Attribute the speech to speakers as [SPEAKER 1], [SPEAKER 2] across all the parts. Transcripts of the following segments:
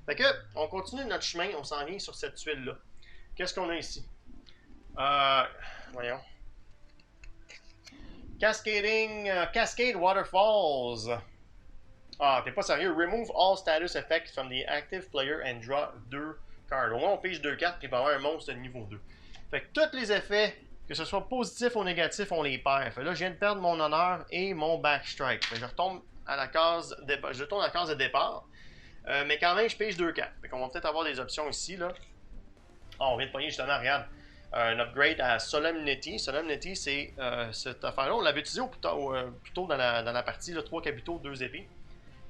[SPEAKER 1] Fait que, on continue notre chemin, on s'en vient sur cette tuile-là. Qu'est-ce qu'on a ici? Voyons. Cascade Waterfalls. Ah, t'es pas sérieux. Remove all status effects from the active player and draw 2 cards. Au moins, on pige 2 cartes et il va y avoir un monstre de niveau 2. Fait que tous les effets, que ce soit positif ou négatif, on les perd. Fait que là, je viens de perdre mon honneur et mon backstrike. Fait que je retourne à la case de départ. Mais quand même, je pige 2 cartes. Fait qu'on va peut-être avoir des options ici, là. Ah, on vient de pogner justement, regarde, un upgrade à Solemnity. Solemnity, c'est cette affaire-là. On l'avait utilisé plus tôt dans la partie, là, 3 capitaux, 2 épées.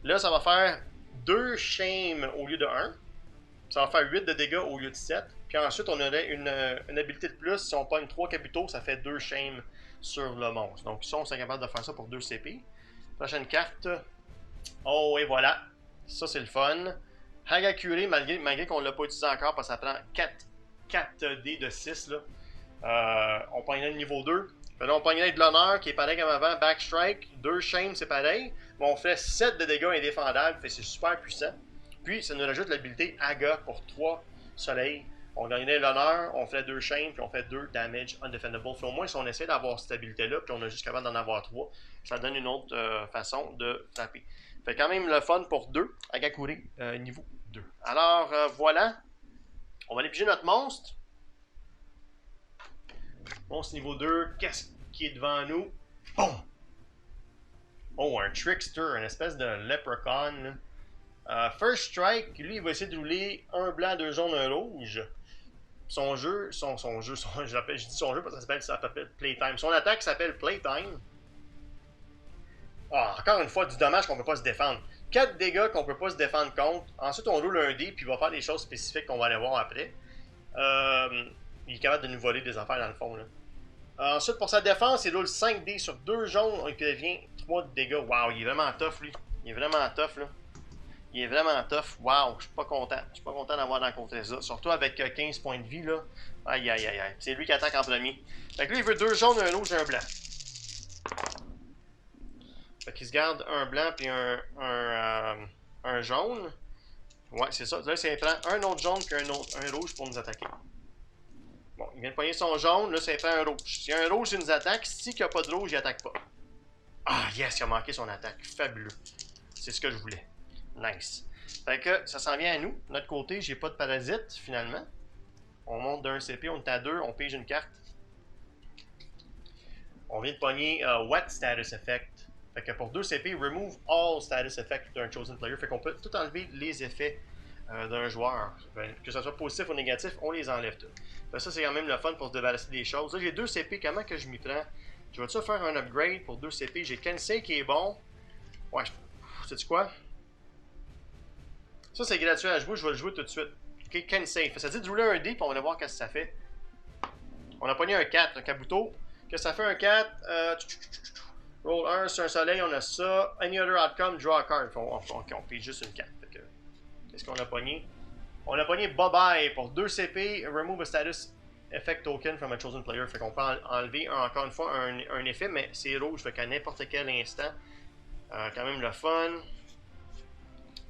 [SPEAKER 1] Là, ça va faire 2 shame au lieu de 1. Ça va faire 8 de dégâts au lieu de 7. Puis ensuite, on aurait une habilité de plus. Si on pogne 3 capitaux, ça fait 2 shame sur le monstre. Donc, ça, on serait capable de faire ça pour 2 CP. Prochaine carte. Oh, et voilà. Ça, c'est le fun. Hagakure, malgré qu'on ne l'a pas utilisé encore, parce que ça prend 4 dés de 6. Là. On pognerait le niveau 2. Là, on pognerait de l'honneur qui est pareil comme avant. Backstrike, 2 shame, c'est pareil. Mais on fait 7 de dégâts indéfendables. C'est super puissant. Puis, ça nous rajoute l'habilité Aga pour 3 soleils. On gagnerait l'honneur, on fait 2 shame, puis on fait 2 damage undefendable. Fait au moins, si on essaie d'avoir cette habilité-là, puis on a juste capable d'en avoir 3, ça donne une autre façon de frapper. Fait quand même le fun pour 2, Hagakure niveau 2. Alors, voilà. On va aller piger notre monstre. Monstre niveau 2, qu'est-ce qui est devant nous? Boum! Oh, un trickster, une espèce de leprechaun. First Strike, lui, il va essayer de rouler un blanc, 2 jaunes, un rouge. Son jeu, je dis son jeu parce que ça s'appelle Playtime. Son attaque s'appelle Playtime. Ah, encore une fois, du dommage qu'on ne peut pas se défendre. 4 dégâts qu'on ne peut pas se défendre contre. Ensuite, on roule un dé, puis il va faire des choses spécifiques qu'on va aller voir après. Il est capable de nous voler des affaires dans le fond. Là. Ensuite, pour sa défense, il roule 5 dés sur 2 jaunes, et puis il devient 3 de dégâts. Waouh, il est vraiment tough, lui. Il est vraiment tough, là. Il est vraiment tough. Waouh, je suis pas content. Je suis pas content d'avoir rencontré ça. Surtout avec 15 points de vie, là. Aïe, aïe, aïe, aïe. C'est lui qui attaque en premier. Fait que lui, il veut 2 jaunes, un rouge et un blanc. Fait qu'il se garde un blanc puis un jaune. Ouais, c'est ça. Là, ça prend un autre jaune puis un rouge pour nous attaquer. Bon, il vient de pogner son jaune. Là, ça prend un rouge. S'il y a un rouge, il nous attaque. S'il n'y a pas de rouge, il attaque pas. Ah, yes, il a manqué son attaque. Fabuleux. C'est ce que je voulais. Nice. Fait que ça s'en vient à nous. De notre côté, j'ai pas de parasite finalement. On monte d'un CP, on est à 2, on pige une carte. On vient de pogner What Status Effect. Fait que pour 2 CP, remove all status effect d'un chosen player. Fait qu'on peut tout enlever les effets d'un joueur. Que ce soit positif ou négatif, on les enlève tous. Fait ça, c'est quand même le fun pour se débarrasser des choses. Là, j'ai 2 CP. Comment que je m'y prends? Je vais-tu faire un upgrade pour 2 CP? J'ai Kensei qui est bon. Ouais, sais-tu quoi? Ça, c'est gratuit à jouer. Je vais le jouer tout de suite. Ok, Kensei. Ça dit de rouler un dé, puis on va aller voir qu'est-ce que ça fait. On a pogné un 4, un Kabuto. Qu'est-ce que ça fait un 4? Roll 1 sur un soleil, on a ça. Any other outcome, draw a card. Ok, on paye juste une carte. Qu'est-ce qu'on a pogné? On a pogné Bye-Bye pour 2 CP. Remove a status effect token from a chosen player. Fait qu'on peut enlever encore une fois un effet, mais c'est rouge. Fait qu'à n'importe quel instant, quand même le fun.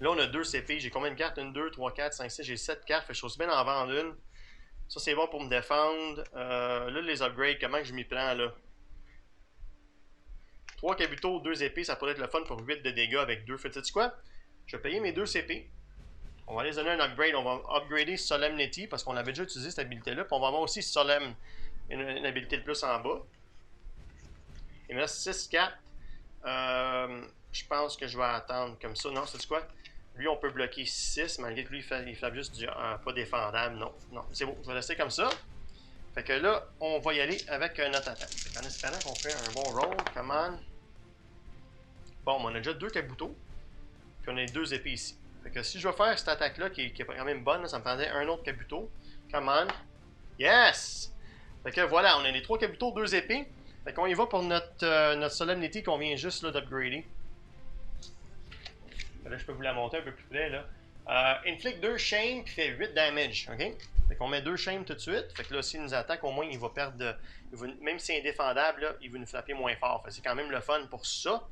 [SPEAKER 1] Là, on a 2 CP. J'ai combien de cartes? 1, 2, 3, 4, 5, 6. J'ai 7 cartes. Fait que je suis bien en vendre une. Ça, c'est bon pour me défendre. Là, les upgrades, comment que je m'y prends là? 3 Kabuto, 2 épées, ça pourrait être le fun pour 8 de dégâts avec 2. Faites-tu quoi? Je vais payer mes 2 CP. On va aller donner un upgrade. On va upgrader Solemnity parce qu'on avait déjà utilisé cette habilité-là. Puis on va avoir aussi Solemn, une habilité de plus en bas. Il me reste 6 cartes. Je pense que je vais attendre comme ça. Non, c'est quoi? Lui, on peut bloquer 6, malgré que lui, il fait juste du pas défendable. Non, non, c'est bon. Je vais rester comme ça. Fait que là, on va y aller avec notre attaque. En espérant qu'on fait un bon roll. Come on. Bon, on a déjà 2 Kabuto. Puis on a 2 épées ici. Fait que si je veux faire cette attaque-là, qui est quand même bonne, là, ça me prendrait un autre Kabuto. Come on. Yes! Fait que voilà, on a les 3 Kabuto, 2 épées. Fait qu'on y va pour notre Solemnity qu'on vient juste d'upgrader. Là, je peux vous la monter un peu plus près. Là. Inflict 2 shame puis fait 8 damage. OK? Fait qu'on met 2 shame tout de suite. Fait que là, s'il nous attaque, au moins, il va perdre. Même si c'est indéfendable, là, il va nous frapper moins fort. Fait que c'est quand même le fun pour ça.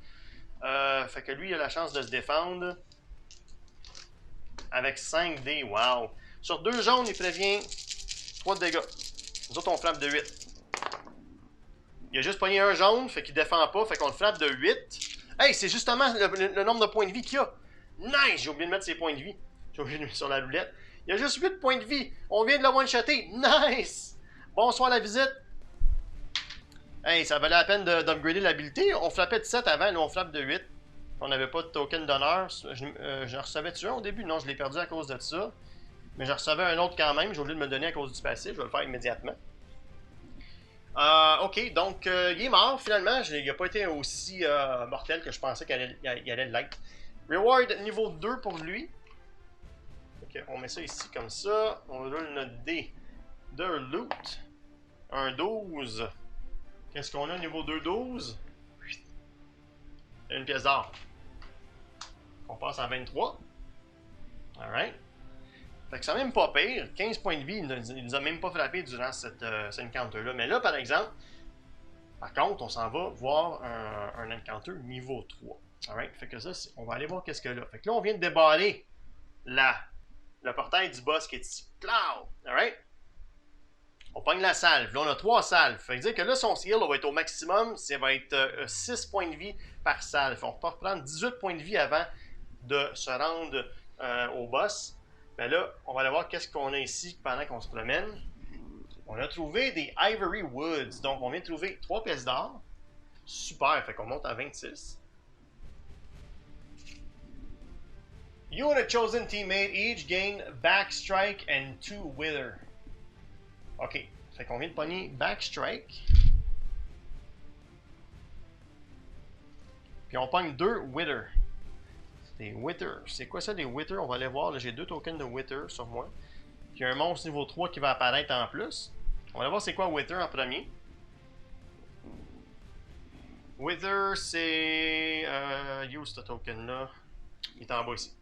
[SPEAKER 1] Fait que lui, il a la chance de se défendre. avec 5 dés. Wow. Sur 2 jaunes, il prévient 3 de dégâts. Nous autres, on frappe de 8. Il a juste pogné un jaune, fait qu'il défend pas, fait qu'on le frappe de 8. Hey, c'est justement le nombre de points de vie qu'il a. Nice! J'ai oublié de mettre ses points de vie. J'ai oublié de mettre sur la roulette. Il a juste 8 points de vie. On vient de le one-shotter. Nice! Bonsoir la visite. Hey, ça valait la peine d'upgrader l'habilité. On frappait de 7 avant, là on frappe de 8. On n'avait pas de token d'honneur. Je recevais-tu un au début? Non, je l'ai perdu à cause de ça. Mais je recevais un autre quand même. J'ai oublié de me le donner à cause du passif. Je vais le faire immédiatement. Ok, donc il est mort finalement. Il n'a pas été aussi mortel que je pensais qu'il allait l'être. Reward niveau 2 pour lui. Ok, on met ça ici comme ça. On roule notre dé de loot. Un 12. Qu'est-ce qu'on a niveau 2, 12? Une pièce d'or. On passe à 23. Alright. Fait que c'est même pas pire. 15 points de vie, il nous a même pas frappé durant cette encounter-là. Mais là, par exemple, par contre, on s'en va voir un encounter niveau 3. Alright. Fait que ça, on va aller voir qu'est-ce que là. Fait que là, on vient de débarrer le portail du boss qui est ici. Cloud! Alright. On pogne la salve. Là, on a 3 salves. Fait que dire que là, son heal va être au maximum. Ça va être 6 points de vie par salve. On peut reprendre 18 points de vie avant de se rendre au boss. Mais là, on va aller voir qu'est-ce qu'on a ici pendant qu'on se promène. On a trouvé des Ivory Woods. Donc, on vient de trouver 3 pièces d'or. Super. Fait qu'on monte à 26. You and a chosen teammate each gain Backstrike and 2 Wither. Ok, fait qu'on vient de pogner Backstrike. Puis on pogne 2 Wither. Des Wither. C'est quoi ça des Wither? On va aller voir. J'ai 2 tokens de Wither sur moi. Puis un monstre niveau 3 qui va apparaître en plus. On va aller voir c'est quoi Wither en premier. Wither, c'est... use ce token là. Il est en bas ici.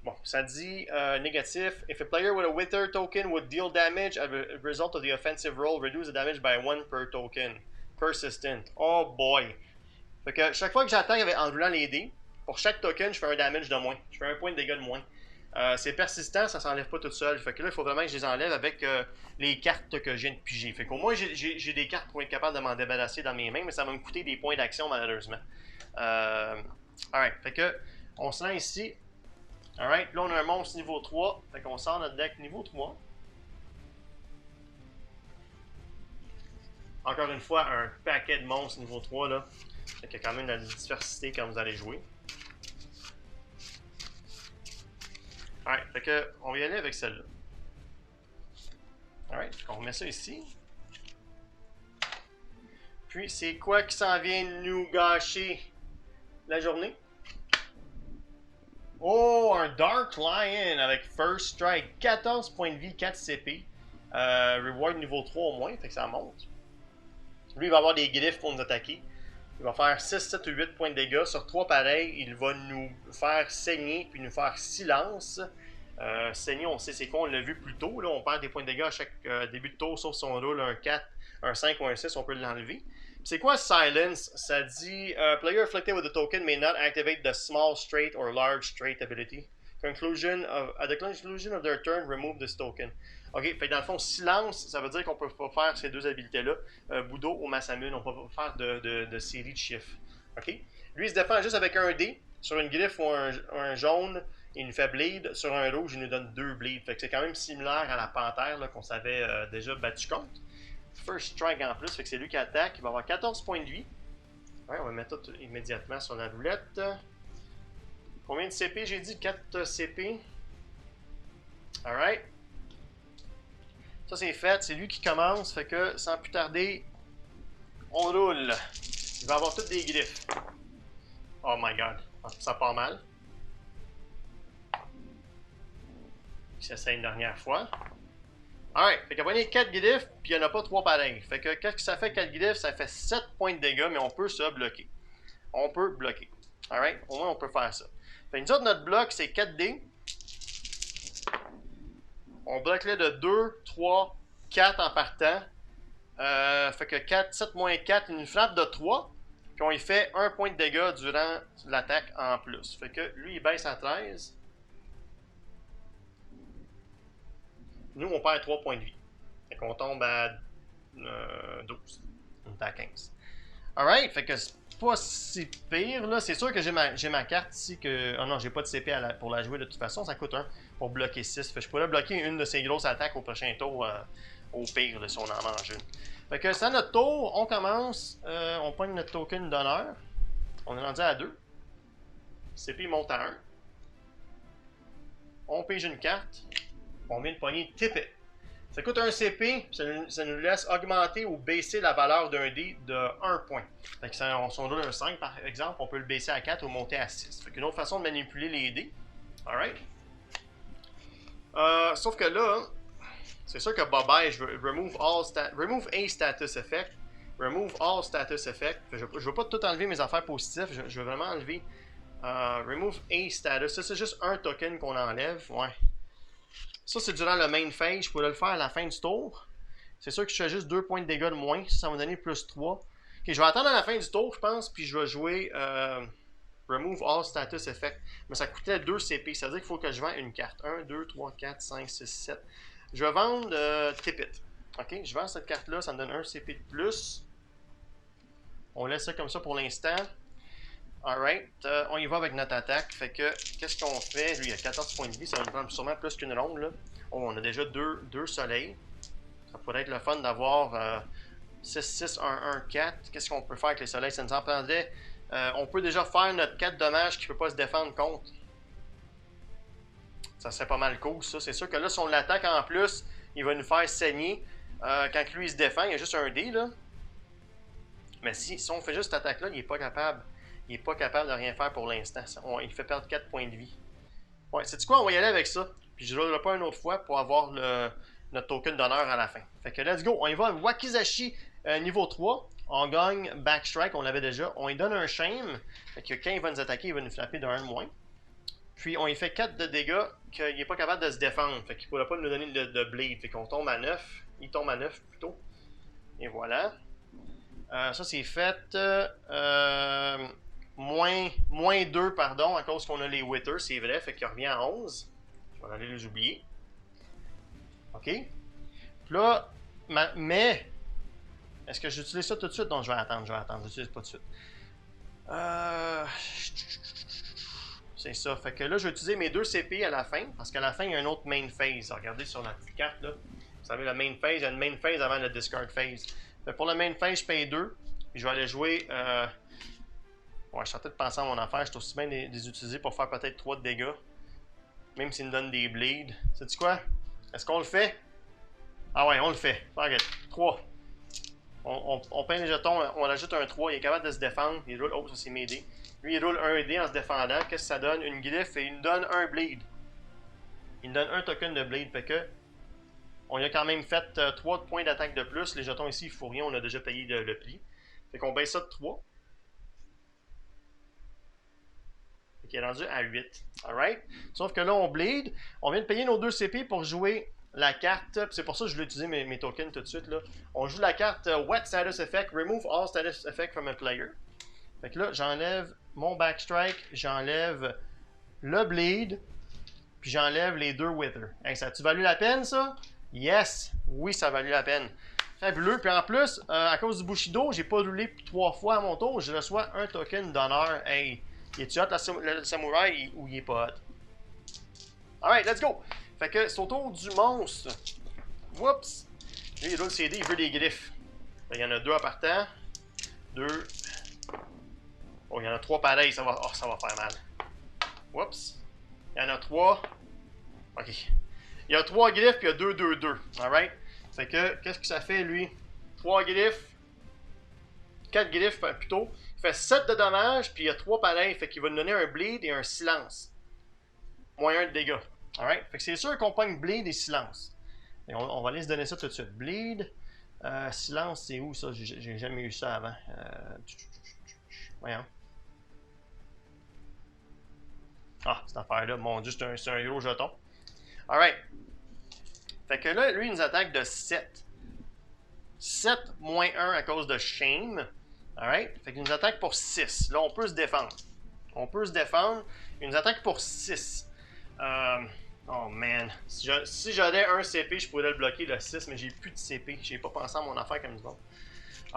[SPEAKER 1] Bon, ça dit négatif. If a player with a Wither token would deal damage as a result of the offensive roll, reduce the damage by 1 per token. Persistent. Oh boy. Fait que chaque fois que j'attaque en roulant les dés, pour chaque token, je fais un damage de moins. Je fais un point de dégâts de moins. C'est persistant, ça s'enlève pas tout seul. Fait que là, il faut vraiment que je les enlève avec les cartes que je viens de piger. Fait qu'au moins, j'ai des cartes pour être capable de m'en débarrasser dans mes mains, mais ça va me coûter des points d'action malheureusement. Alright, fait que on se rend ici. Alright, là on a un monstre niveau 3. Fait qu'on sort notre deck niveau 3. Encore une fois, un paquet de monstres niveau 3 là. Fait qu'il y a quand même de la diversité quand vous allez jouer. Alright, fait que on va y aller avec celle-là. Alright, on remet ça ici. Puis c'est quoi qui s'en vient nous gâcher la journée? Oh, un Dark Lion avec First Strike, 14 points de vie, 4 CP. Reward niveau 3 au moins, fait que ça monte. Lui, il va avoir des glyphes pour nous attaquer. Il va faire 6, 7 ou 8 points de dégâts. Sur 3 pareils, il va nous faire saigner puis nous faire silence. Saigner, on sait c'est quoi, on l'a vu plus tôt. Là, on perd des points de dégâts à chaque début de tour, sauf si on roule un 4, un 5 ou un 6, on peut l'enlever. C'est quoi Silence? Ça dit player afflicted with a token may not activate the small straight or large straight ability. At the conclusion of their turn, remove this token. Ok, fait que dans le fond, silence, ça veut dire qu'on peut pas faire ces deux habilités-là. Budo ou Masamune, on peut pas faire de série de chiffres. Ok? Lui, il se défend juste avec un dé. Sur une griffe ou un jaune, il nous fait bleed. Sur un rouge, il nous donne 2 bleed. Fait que c'est quand même similaire à la panthère qu'on savait déjà battu contre. First strike en plus, fait que c'est lui qui attaque. Il va avoir 14 points de vie. Ouais, on va mettre tout immédiatement sur la roulette. Combien de CP j'ai dit? 4 CP. Alright. Ça c'est fait, c'est lui qui commence. Fait que sans plus tarder, on roule. Il va avoir toutes des griffes. Oh my god, ça part mal. Il s'essaye une dernière fois. Alright, fait qu'il a pogné 4 glyphes, puis il n'y en a pas 3 pareils. Fait que qu'est-ce que ça fait 4 glyphes? Ça fait 7 points de dégâts, mais on peut se bloquer. On peut bloquer. Alright, au moins on peut faire ça. Fait que nous autres, notre bloc, c'est 4D. On bloque là de 2, 3, 4 en partant. Fait que 4, 7 moins 4, une frappe de 3. Puis on y fait 1 point de dégâts durant l'attaque en plus. Fait que lui, il baisse à 13. Nous, on perd 3 points de vie. Fait qu'on tombe à 12. On est à 15. Alright, fait que c'est pas si pire, là. C'est sûr que j'ai ma carte ici que... Oh non, j'ai pas de CP pour la jouer de toute façon. Ça coûte 1 pour bloquer 6. Fait que je pourrais bloquer une de ces grosses attaques au prochain tour, au pire, là, si on en mange une. Fait que c'est à notre tour. On commence. On pogne notre token d'honneur. On est rendu à 2. CP monte à 1. On pige une carte. On vient de pogner Tip It. Ça coûte un CP, ça nous laisse augmenter ou baisser la valeur d'un dé de 1 point. Fait que si on donne un 5 par exemple, on peut le baisser à 4 ou monter à 6. Fait qu'une autre façon de manipuler les dés. Alright. Sauf que là, c'est sûr que Bye-bye, je veux remove a status effect. Remove all status effect. Je veux pas tout enlever mes affaires positives, je veux vraiment enlever remove a status. Ça, c'est juste un token qu'on enlève. Ouais. Ça, c'est durant le main phase. Je pourrais le faire à la fin du tour. C'est sûr que je fais juste 2 points de dégâts de moins. Ça va me donner plus 3. Ok, je vais attendre à la fin du tour, je pense. Puis je vais jouer Remove All Status Effect. Mais ça coûtait 2 CP. Ça veut dire qu'il faut que je vende une carte. 1, 2, 3, 4, 5, 6, 7. Je vais vendre Tip It. Ok, je vends cette carte-là. Ça me donne 1 CP de plus. On laisse ça comme ça pour l'instant. Alright, on y va avec notre attaque. Fait que, qu'est-ce qu'on fait? Lui, il a 14 points de vie, ça va nous prendre sûrement plus qu'une ronde. Là. Oh, on a déjà 2 soleils. Ça pourrait être le fun d'avoir 6, 6, 1, 1, 4. Qu'est-ce qu'on peut faire avec les soleils? Ça nous en prendrait. On peut déjà faire notre 4 dommages qui ne peut pas se défendre contre. Ça serait pas mal cool, ça. C'est sûr que là, si on l'attaque en plus, il va nous faire saigner. Quand lui, il se défend, il y a juste un dé, là. Mais si on fait juste cette attaque-là, il n'est pas capable. Il n'est pas capable de rien faire pour l'instant. Il fait perdre 4 points de vie. Ouais, c'est quoi? On va y aller avec ça. Puis je ne le pas une autre fois pour avoir notre token d'honneur à la fin. Fait que let's go. On y va. Wakizashi niveau 3. On gagne Backstrike. On l'avait déjà. On lui donne un shame. Fait que quand il va nous attaquer, il va nous frapper d'un de moins. Puis on lui fait 4 de dégâts qu'il n'est pas capable de se défendre. Fait qu'il ne pourra pas nous donner de bleed. Fait qu'on tombe à 9. Il tombe à 9 plutôt. Et voilà. Ça c'est fait. Moins 2, pardon, à cause qu'on a les Withers, c'est vrai, fait qu'il revient à 11. Je vais aller les oublier. OK. Puis là, mais, est-ce que j'utilise ça tout de suite? Non, je vais attendre, j'utilise pas tout de suite. C'est ça, fait que là, je vais utiliser mes 2 CP à la fin, parce qu'à la fin, il y a un autre main phase. Regardez sur la petite carte, là. Vous savez, la main phase, il y a une main phase avant la discard phase. Fait pour la main phase, je paye 2, puis je vais aller jouer... Ouais, je suis en train de penser à mon affaire. Je suis aussi bien les utiliser pour faire peut-être 3 de dégâts. Même s'ils me donnent des bleeds. Sais-tu quoi? Est-ce qu'on le fait? Ah ouais, on le fait. Regarde, 3. On peint les jetons, on ajoute un 3. Il est capable de se défendre. Il roule. Oh, ça c'est mes dés. Lui, il roule un dé en se défendant. Qu'est-ce que ça donne? Une glyphe et il nous donne un bleed. Il nous donne un token de bleed. Fait que. On a quand même fait 3 points d'attaque de plus. Les jetons ici, il ne faut rien. On a déjà payé le prix. Fait qu'on baisse ça de 3. Qui est rendu à 8. Alright? Sauf que là, on bleed. On vient de payer nos 2 CP pour jouer la carte. C'est pour ça que je vais utiliser mes tokens tout de suite. Là. On joue la carte Wet Status Effect. Remove all status effect from a player. Fait que là, j'enlève mon Backstrike. J'enlève le bleed. Puis j'enlève les 2 Wither. Hey, ça a-tu valu la peine, ça? Yes! Oui, ça a valu la peine. Fabuleux. Puis en plus, à cause du Bushido, j'ai pas roulé 3 fois à mon tour. Je reçois un token d'honneur. Hey! Il est-tu hot, le samouraï, ou il est pas hot? Alright, let's go! Fait que c'est au tour du monstre. Whoops! Lui, il roule ses dés, il veut des griffes. Il y en a 2 en partant. 2. Oh, il y en a 3 pareils, ça va faire mal. Whoops! Il y en a 3. Ok. Il y a 3 griffes, puis il y a 2, 2, 2. Alright? Fait que, qu'est-ce que ça fait, lui? 3 griffes. 4 griffes, plutôt. Il fait 7 de dommages, puis il y a 3 pareils. Fait qu'il va nous donner un bleed et un silence. Moins 1 de dégâts. Alright? Fait que c'est sûr qu'on pogne bleed et silence. Et on va aller se donner ça tout de suite. Bleed. Silence, c'est où ça? J'ai jamais eu ça avant. Voyons. Ah, cette affaire-là. Mon Dieu, c'est un gros jeton. Alright. Fait que là, lui, il nous attaque de 7. 7 moins 1 à cause de shame. Alright? Fait qu'il nous attaque pour 6. Là, on peut se défendre. Il nous attaque pour 6. Oh man. Si j'avais un CP, je pourrais le bloquer le 6, mais j'ai plus de CP. J'ai pas pensé à mon affaire comme ça.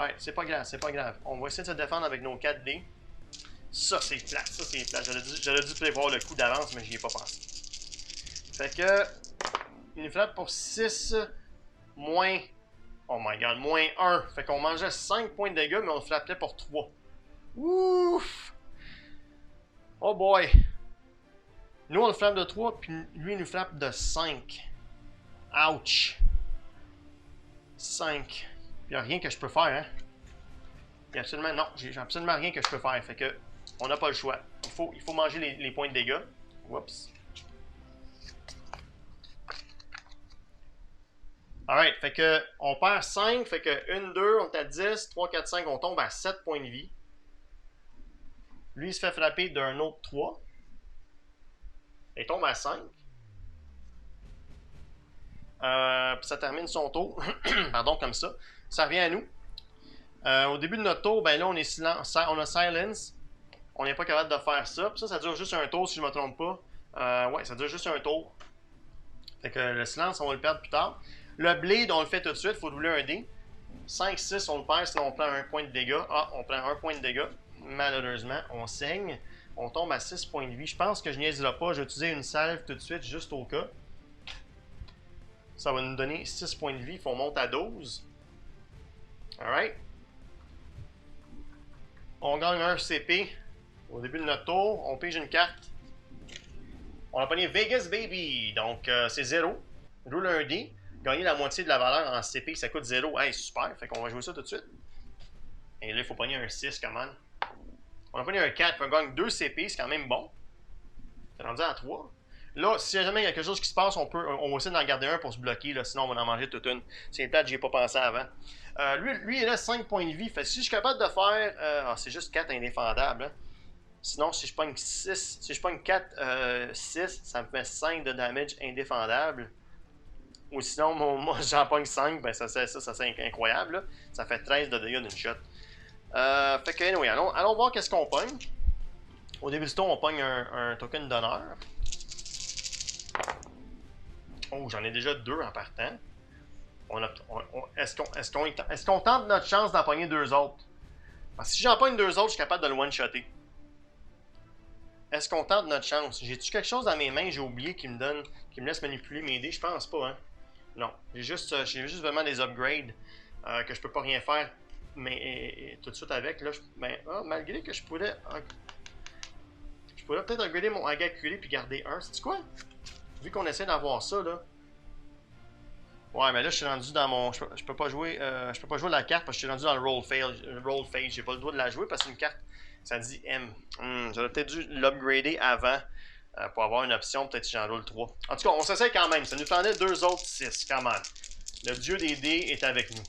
[SPEAKER 1] Ouais, c'est pas grave, c'est pas grave. On va essayer de se défendre avec nos 4D. Ça, c'est plate, ça, c'est plate. J'aurais dû prévoir le coup d'avance, mais j'y ai pas pensé. Fait que. Il nous frappe pour 6 moins. Oh my god, moins 1. Fait qu'on mangeait 5 points de dégâts, mais on le frappait pour 3. Ouf! Oh boy! Nous, on le frappe de 3, puis lui, il nous frappe de 5. Ouch! 5. Il n'y a rien que je peux faire, hein? Il y a absolument... Non, j'ai absolument rien que je peux faire. Fait que, on n'a pas le choix. Il faut manger les points de dégâts. Oups. Alright, fait que, on perd 5. Fait que 1, 2, on est à 10. 3, 4, 5, on tombe à 7 points de vie. Lui, il se fait frapper d'un autre 3. Il tombe à 5. Puis ça termine son tour. Pardon, comme ça. Ça revient à nous. Au début de notre tour, ben là, on a silence. On n'est pas capable de faire ça. Puis ça dure juste un tour, si je ne me trompe pas. Ouais, ça dure juste un tour. Fait que le silence, on va le perdre plus tard. Le bleed, on le fait tout de suite. Il faut doubler un dé. 5, 6, on le perd, sinon on prend un point de dégâts. Ah, on prend un point de dégâts. Malheureusement, on saigne. On tombe à 6 points de vie. Je pense que je niaiserai pas. Je vais utiliser une salve tout de suite, juste au cas. Ça va nous donner 6 points de vie. Il faut qu'on monte à 12. Alright. On gagne un CP au début de notre tour. On pige une carte. On a pogné Vegas Baby. Donc, c'est 0. Roule un dé. Gagner la moitié de la valeur en CP, ça coûte 0. Hey, super. Fait qu'on va jouer ça tout de suite. Et là, il faut pogner un 6 quand même. On a pogné un 4. On gagne 2 CP. C'est quand même bon. C'est rendu à 3. Là, si jamais il y a quelque chose qui se passe, on va essayer d'en garder un pour se bloquer. Là, sinon, on va en manger toute une. C'est plate, j'y ai pas pensé avant. Lui, il a 5 points de vie. Fait que si je suis capable de faire... c'est juste 4 indéfendables. Hein. Sinon, si je pogne 6, si je pogne 4, 6, ça me fait 5 de damage indéfendable. Ou sinon, moi, j'en pogne 5, ben ça c'est incroyable. Là. Ça fait 13 de dégâts d'une shot. Fait que, anyway, allons voir qu'est-ce qu'on pogne. Au début du tour, on pogne un token d'honneur. Oh, j'en ai déjà 2 en partant. Est-ce qu'on tente notre chance d'en pogner 2 autres? Parce que si j'en pogne 2 autres, je suis capable de le one-shotter. Est-ce qu'on tente notre chance? J'ai-tu quelque chose dans mes mains, j'ai oublié, qui me laisse manipuler mes dés? Je pense pas, hein? Non. J'ai juste vraiment des upgrades que je peux pas rien faire mais tout de suite avec. Là, malgré que je pourrais peut-être upgrader mon agaculé puis garder un. C'est quoi? Vu qu'on essaie d'avoir ça, là. Ouais, mais là, je suis rendu dans mon... Je peux pas jouer la carte parce que je suis rendu dans le roll phase. J'ai pas le droit de la jouer parce que c'est une carte... Ça dit M. J'aurais peut-être dû l'upgrader avant pour avoir une option. Peut-être si j'en roule 3. En tout cas, on s'essaie quand même. Ça nous prenait 2 autres 6, quand même. Le dieu des dés est avec nous.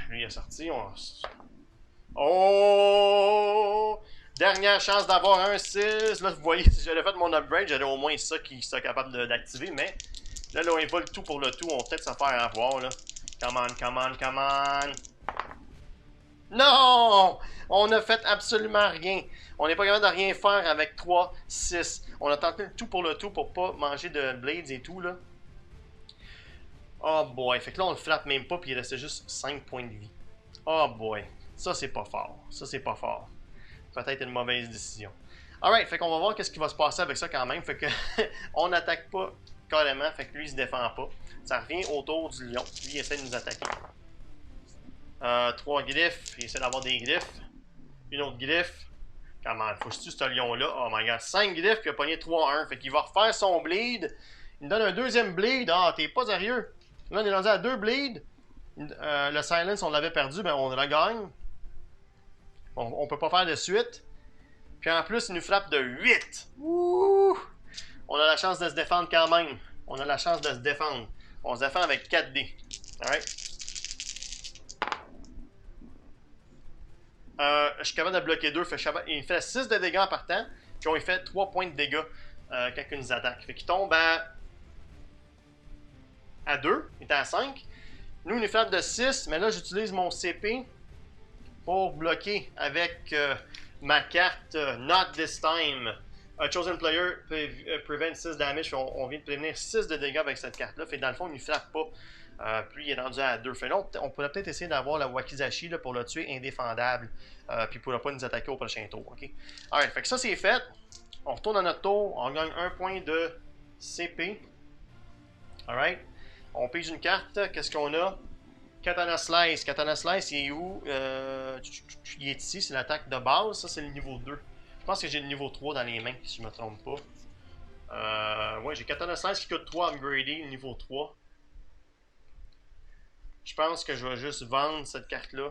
[SPEAKER 1] Lui, il est sorti. Oh! Dernière chance d'avoir un 6. Là, vous voyez, si j'avais fait mon upgrade, j'aurais au moins ça qui serait capable d'activer. Mais là, on vole tout pour le tout. On va peut-être se faire avoir, là. Come on, come on, come on. Non! On a fait absolument rien. On n'est pas capable de rien faire avec 3, 6. On a tenté le tout pour pas manger de blades et tout, là. Oh boy. Fait que là, on le frappe même pas, puis il restait juste 5 points de vie. Oh boy. Ça, c'est pas fort. Ça, c'est pas fort. Peut-être une mauvaise décision. Alright, fait qu'on va voir qu'est-ce qui va se passer avec ça quand même. Fait que on n'attaque pas carrément, fait que lui, il se défend pas. Ça revient autour du lion. Lui, il essaie de nous attaquer. 3 griffes. Il essaie d'avoir des griffes. Une autre griffe. Comment? Faut que je tue ce lion-là. Oh my god. 5 griffes, puis il a pogné 3-1. Fait qu'il va refaire son bleed. Il me donne un deuxième bleed. Ah, t'es pas sérieux. Là, on est rendu à 2 bleeds. Le silence, on l'avait perdu, mais on le regagne. On peut pas faire de suite. Puis en plus, il nous frappe de 8. Ouh! On a la chance de se défendre quand même. On a la chance de se défendre. On se défend avec 4 dés. Alright? Je suis capable de bloquer 2. Il fait 6 de dégâts en partant. Puis on lui fait 3 points de dégâts quand il nous attaque. Fait qu'il tombe à 2. Il était à 5. Nous, il nous frappe de 6. Mais là, j'utilise mon CP pour bloquer avec ma carte Not This Time. A chosen player prevent 6 damage. On vient de prévenir 6 de dégâts avec cette carte-là. Fait que dans le fond, il ne frappe pas. Puis il est rendu à 2. Fait là, on pourrait peut-être essayer d'avoir la Wakizashi là, pour le tuer indéfendable. Puis il ne pourra pas nous attaquer au prochain tour. Okay? Alright, fait que ça c'est fait. On retourne à notre tour. On gagne 1 point de CP. Alright. On pige une carte. Qu'est-ce qu'on a? Katana Slice. Katana Slice, il est où? Il est ici. C'est l'attaque de base. Ça, c'est le niveau 2. Je pense que j'ai le niveau 3 dans les mains, si je ne me trompe pas. Ouais, j'ai Katana Slice qui coûte 3 upgradé, le niveau 3. Je pense que je vais juste vendre cette carte-là,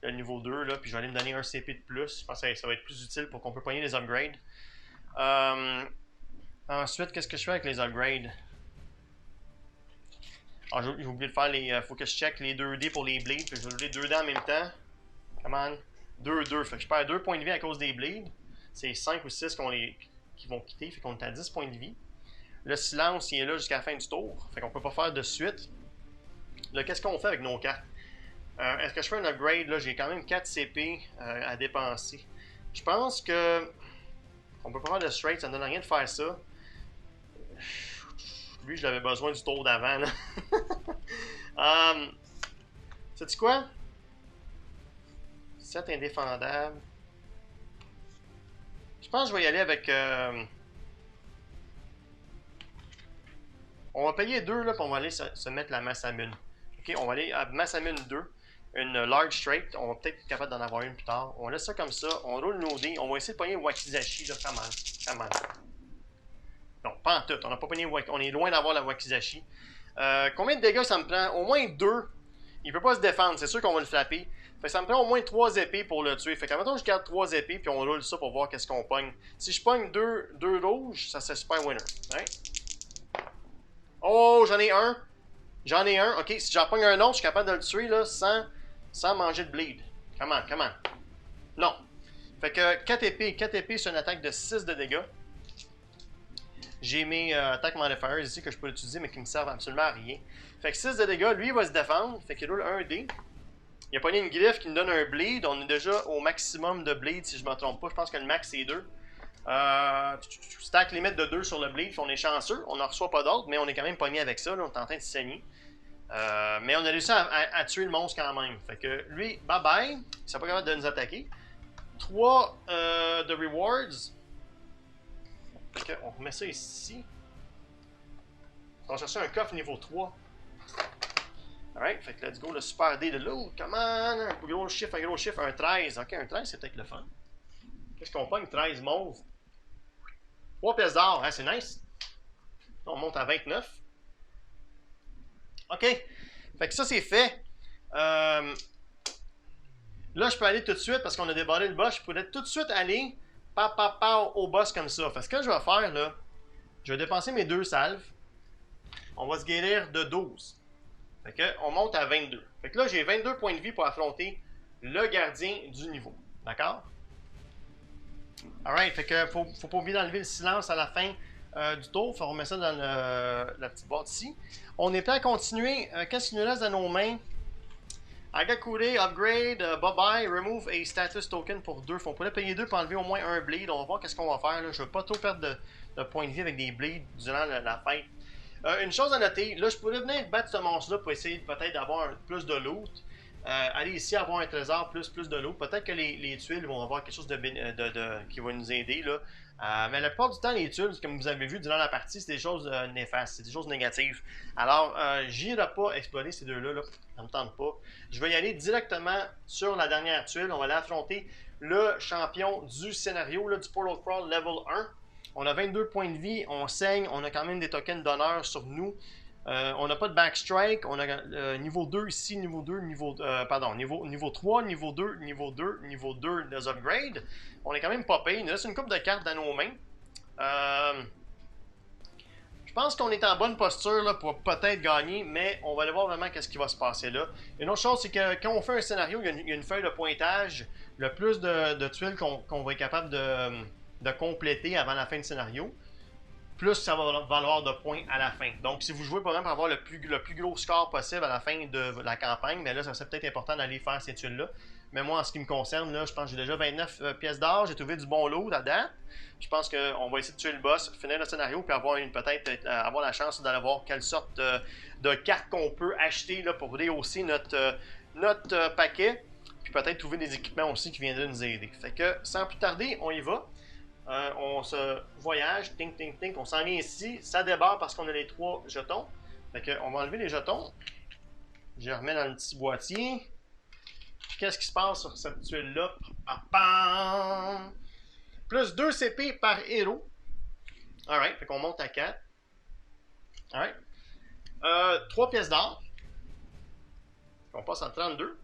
[SPEAKER 1] le niveau 2, là, puis je vais aller me donner un CP de plus. Je pense que ça va être plus utile pour qu'on peut pogner les upgrades. Ensuite, qu'est-ce que je fais avec les upgrades? Ah, j'ai oublié de faire les... faut que je check les 2D pour les bleeds, puis je vais jouer 2 dés en même temps. Come on. 2-2, fait que je perds 2 points de vie à cause des bleeds. C'est 5 ou 6 qui vont quitter, fait qu'on est à 10 points de vie. Le silence, il est là jusqu'à la fin du tour, fait qu'on peut pas faire de suite. Là, qu'est-ce qu'on fait avec nos cartes? Est-ce que je fais un upgrade? Là, j'ai quand même 4 CP à dépenser. Je pense que on peut pas faire de straight, ça ne donne rien de faire ça. Lui, je l'avais besoin du tour d'avant. Sais-tu quoi? 7 indéfendables. Je pense que je vais y aller avec... On va payer 2, là, puis on va aller se mettre la Masamune. Ok, on va aller à Masamune 2. Une large straight. On va peut-être être capable d'en avoir une plus tard. On laisse ça comme ça. On roule nos dés. On va essayer de pogner Wakizashi, là, comment. Non, pas en tout. On n'a pas pogné Wakizashi. On est loin d'avoir la Wakizashi. Combien de dégâts ça me prend? Au moins 2. Il ne peut pas se défendre. C'est sûr qu'on va le frapper. Fait que ça me prend au moins 3 épées pour le tuer. Fait que maintenant je garde 3 épées puis on roule ça pour voir qu'est-ce qu'on pogne. Si je pogne 2 rouges, ça serait super winner. Right? Oh, j'en ai un. J'en ai un. Ok, si j'en pogne un autre, je suis capable de le tuer là, sans manger de bleed. Come on. Non. Fait que 4 épées. 4 épées, c'est une attaque de 6 de dégâts. J'ai mes attaques modifiers ici que je peux utiliser mais qui me servent absolument à rien. Fait que 6 de dégâts, lui il va se défendre. Fait qu'il roule 1 dé. Il a pogné une griffe qui nous donne un bleed. On est déjà au maximum de bleed si je ne me trompe pas. Je pense que le max c'est 2. Stack limite de 2 sur le bleed. On est chanceux. On n'en reçoit pas d'autres, mais on est quand même pogné avec ça. Là. On est en train de saigner. Mais on a réussi à tuer le monstre quand même. Fait que lui, bye bye. Il ne sera pas capable de nous attaquer. 3 de rewards. Fait que on remet ça ici. On va chercher un coffre niveau 3. Alright, fait que let's go, le super dé de loot, come on, un gros chiffre, un 13. Ok, un 13 c'est peut-être le fun. Qu'est-ce qu'on pogne? 13 mauve. 3 pièces d'or, hein, c'est nice. On monte à 29. Ok, fait que ça c'est fait. Là je peux aller tout de suite parce qu'on a débordé le boss. Je pourrais tout de suite aller au boss comme ça. Fait que ce que je vais faire là, je vais dépenser mes 2 salves. On va se guérir de 12. Fait que on monte à 22. Fait que là, j'ai 22 points de vie pour affronter le gardien du niveau. D'accord? Alright, fait que faut pas oublier d'enlever le silence à la fin du tour. Faut remettre ça dans la petite boîte ici. On est prêt à continuer. Qu'est-ce qui nous reste dans nos mains? Agakure, upgrade, bye-bye, remove a status token pour 2. On pourrait payer 2 pour enlever au moins un bleed. On va voir qu'est-ce qu'on va faire. Là. Je veux pas trop perdre de points de vie avec des bleeds durant la fête. Une chose à noter, là je pourrais venir battre ce monstre-là pour essayer peut-être d'avoir plus de loot. Aller ici avoir un trésor plus de loot. Peut-être que les tuiles vont avoir quelque chose qui va nous aider. Là. Mais la plupart du temps, les tuiles, comme vous avez vu durant la partie, c'est des choses néfastes, c'est des choses négatives. Alors, j'irai pas explorer ces deux-là, là. Ça me tente pas. Je vais y aller directement sur la dernière tuile. On va aller affronter le champion du scénario, là, du Portal Crawl Level 1. On a 22 points de vie, on saigne, on a quand même des tokens d'honneur sur nous. On n'a pas de backstrike, on a niveau 2 ici, niveau 2, niveau 3, niveau 2, niveau 2, niveau 2 des upgrades. On est quand même pas payé, il nous reste une couple de cartes dans nos mains. Je pense qu'on est en bonne posture là, pour peut-être gagner, mais on va aller voir vraiment qu'est-ce qui va se passer là. Une autre chose, c'est que quand on fait un scénario, il y a une feuille de pointage. Le plus de tuiles qu'on va être capable de compléter avant la fin du scénario, plus ça va valoir de points à la fin. Donc, si vous jouez par exemple pour avoir le plus gros score possible à la fin de la campagne, mais là, ça serait peut-être important d'aller faire ces tuiles-là. Mais moi, en ce qui me concerne, là, je pense que j'ai déjà 29 pièces d'or. J'ai trouvé du bon lot à date. Je pense qu'on va essayer de tuer le boss, finir le scénario, puis avoir peut-être avoir la chance d'aller voir quelle sorte de carte qu'on peut acheter là, pour rehausser notre paquet. Puis peut-être trouver des équipements aussi qui viendraient nous aider. Fait que sans plus tarder, on y va. On se voyage, ting, ting, ting. On s'en vient ici. Ça débarre parce qu'on a les 3 jetons. Fait que on va enlever les jetons. Je les remets dans le petit boîtier. Qu'est-ce qui se passe sur cette tuile-là? Plus 2 CP par héros. Alright, fait qu'on monte à 4. Alright. 3 pièces d'or. On passe à 32.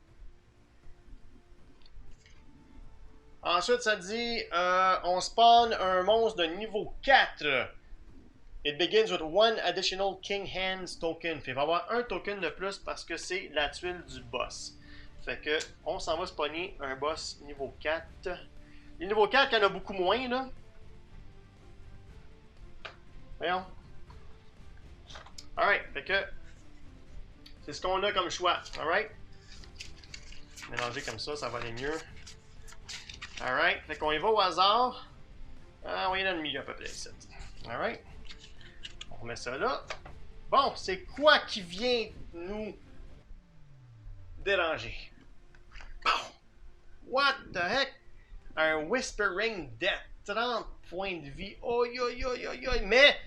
[SPEAKER 1] Ensuite, ça dit on spawn un monstre de niveau 4. It begins with 1 additional King Hands token. Fait, il va y avoir un token de plus parce que c'est la tuile du boss. Fait que on s'en va spawner un boss niveau 4. Les niveaux 4, il y en a beaucoup moins là. Voyons. Alright, fait que c'est ce qu'on a comme choix. Alright. Mélanger comme ça va aller mieux. Alright, fait qu'on y va au hasard. On est dans le milieu à peu près ici. Alright. On remet ça là. Bon, c'est quoi qui vient nous déranger? Bon. What the heck? Un Whispering Death. 30 points de vie. Oi, oi, oi, oi, oi. Mais,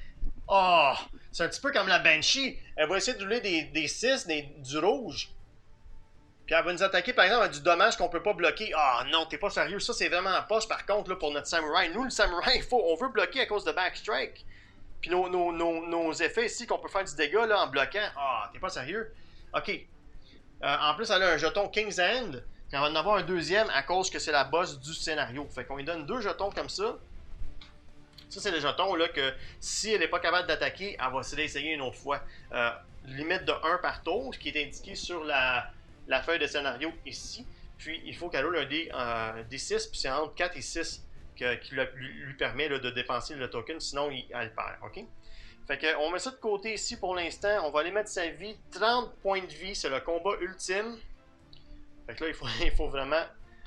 [SPEAKER 1] oh, c'est un petit peu comme la Banshee. Elle va essayer de rouler des 6, du rouge. Puis elle va nous attaquer, par exemple, avec du dommage qu'on peut pas bloquer. Ah non, t'es pas sérieux. Ça, c'est vraiment en poche, par contre, là, pour notre samouraï. Nous, le samouraï, on veut bloquer à cause de backstrike. Puis nos effets ici, qu'on peut faire du dégât là, en bloquant. Ah, t'es pas sérieux? OK. En plus, elle a un jeton King's Hand. Puis on va en avoir un deuxième à cause que c'est la boss du scénario. Fait qu'on lui donne 2 jetons comme ça. Ça, c'est le jeton là que si elle n'est pas capable d'attaquer, elle va essayer d'essayer une autre fois. Limite de 1 par tour, ce qui est indiqué sur la feuille de scénario ici. Puis il faut qu'elle roule un D6, puis c'est entre 4 et 6 qui lui permet là, de dépenser le token, sinon elle perd. OK? Fait que on met ça de côté ici pour l'instant. On va aller mettre sa vie. 30 points de vie, c'est le combat ultime. Fait que là, il faut vraiment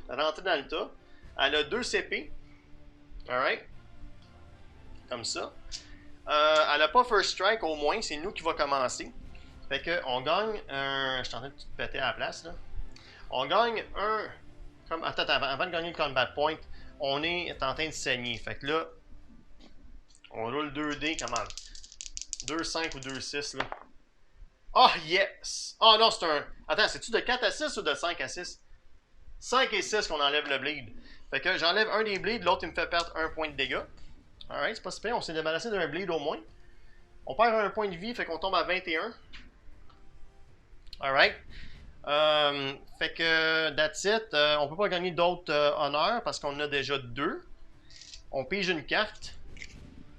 [SPEAKER 1] rentrer dans le tas. Elle a 2 CP. Alright. Comme ça. Elle n'a pas First Strike au moins, c'est nous qui va commencer. Fait que on gagne un. Je suis en train de te péter à la place là. On gagne un. Attends, avant de gagner le combat point, on est en train de saigner. Fait que là, on roule 2D, comment? 2-5 ou 2-6 là. Oh yes! Oh non, c'est un. Attends, c'est-tu de 4 à 6 ou de 5 à 6? 5 et 6 qu'on enlève le bleed. Fait que j'enlève un des bleeds, l'autre il me fait perdre 1 point de dégâts. Alright, c'est pas super, on s'est débarrassé d'un bleed au moins. On perd 1 point de vie, fait qu'on tombe à 21. Alright. Fait que, that's it. On peut pas gagner d'autres honneurs parce qu'on en a déjà 2. On pige une carte.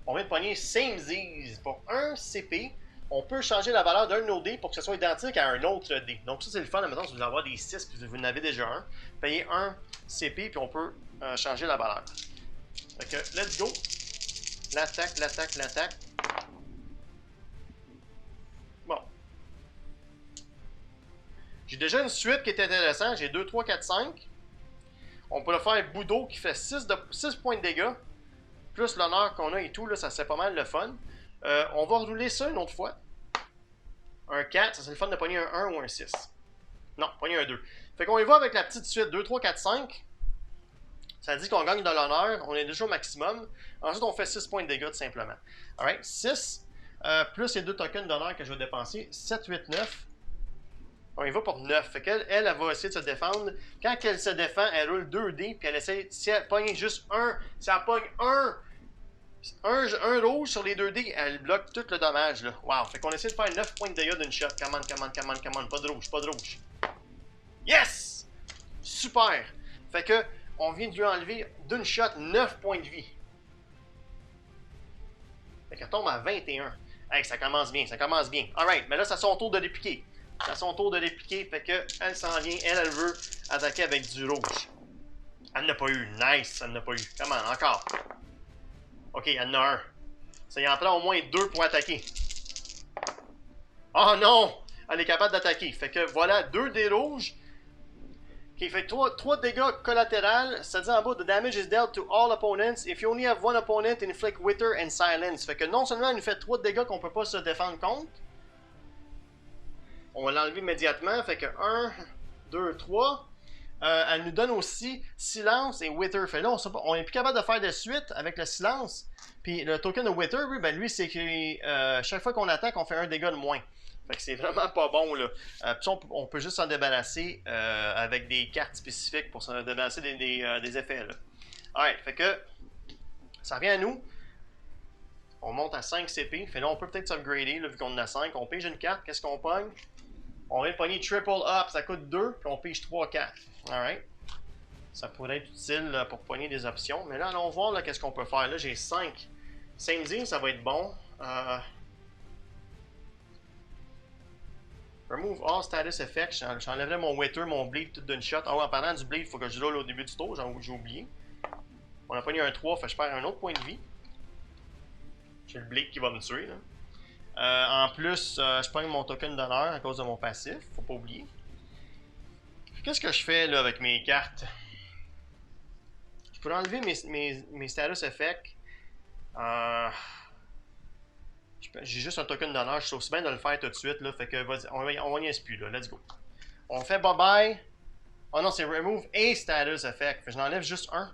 [SPEAKER 1] On vient de pogner Samesies pour 1 CP. On peut changer la valeur d'un de nos dés pour que ce soit identique à un autre dé. Donc ça, c'est le fun. Maintenant, si vous voulez avoir des 6 puis vous en avez déjà un, payez 1 CP puis on peut changer la valeur. Fait que, let's go. L'attaque, l'attaque, l'attaque. Bon. J'ai déjà une suite qui est intéressante. J'ai 2, 3, 4, 5. On peut le faire Budo qui fait 6 points de dégâts. Plus l'honneur qu'on a et tout, là, ça c'est pas mal le fun. On va rouler ça une autre fois. Un 4, ça c'est le fun de pogner un 1 ou un 6. Non, pogner un 2. Fait qu'on y va avec la petite suite 2, 3, 4, 5. Ça dit qu'on gagne de l'honneur, on est déjà au maximum. Ensuite, on fait 6 points de dégâts tout simplement. Alright, 6, plus les 2 tokens d'honneur que je vais dépenser, 7, 8, 9. On y va pour 9. Fait qu'elle, elle va essayer de se défendre. Quand elle se défend, elle roule 2 dés, puis elle essaie, si elle pogne juste un, si elle pogne un rouge sur les 2 dés, elle bloque tout le dommage. Là. Wow! Fait qu'on essaie de faire 9 points de dégâts d'une shot. Come on, come on, come on, come on. Pas de rouge, pas de rouge. Yes! Super! Fait que, on vient de lui enlever d'une shot 9 points de vie. Fait qu'elle tombe à 21. Hey, ça commence bien, ça commence bien. Alright, mais là, c'est à son tour de les piquer. C'est à son tour de les piquer, fait que elle s'en vient, elle veut attaquer avec du rouge. Elle n'a pas eu, nice, elle n'a pas eu. Comment, encore. Ok, elle en a un. Ça y en prend au moins 2 pour attaquer. Oh non! Elle est capable d'attaquer. Fait que voilà, 2 dés rouges. Ok, fait que 3 dégâts collatérales, ça dit en bas, the damage is dealt to all opponents. If you only have one opponent, inflict wither and silence. Fait que non seulement elle nous fait 3 dégâts qu'on peut pas se défendre contre, on va l'enlever immédiatement. Fait que 1, 2, 3. Elle nous donne aussi silence et wither. Fait là, on est plus capable de faire de suite avec le silence. Puis le token de wither, lui, c'est que chaque fois qu'on attaque, on fait un dégât de moins. Fait que c'est vraiment pas bon, là. Puis on peut juste s'en débarrasser avec des cartes spécifiques pour s'en débarrasser des effets, là. Alright, fait que ça revient à nous. On monte à 5 CP. Fait là, on peut peut-être s'upgrader, vu qu'on en a 5. On pige une carte, qu'est-ce qu'on pogne? On vient de pogner triple up, ça coûte 2, puis on pige 3 cartes. Alright. Ça pourrait être utile pour pogner des options. Mais là, allons voir qu'est-ce qu'on peut faire. Là, j'ai 5. Samedi, ça va être bon. Remove all status effects. J'enlèverai mon wither, mon bleed tout d'une shot. Ah ouais, en parlant du bleed, il faut que je roule au début du tour. J'ai oublié. On a pogné un 3, fait que je perds un autre point de vie. J'ai le bleed qui va me tuer, là. En plus, je pogne mon token d'honneur à cause de mon passif. Faut pas oublier. Qu'est-ce que je fais là avec mes cartes? Je pourrais enlever mes status effects. J'ai juste un token d'honneur, je suis aussi bien de le faire tout de suite, là, fait que on n'y est plus, là, let's go. On fait bye-bye. Oh non, c'est remove a status effect, fait que je n'enlève juste un.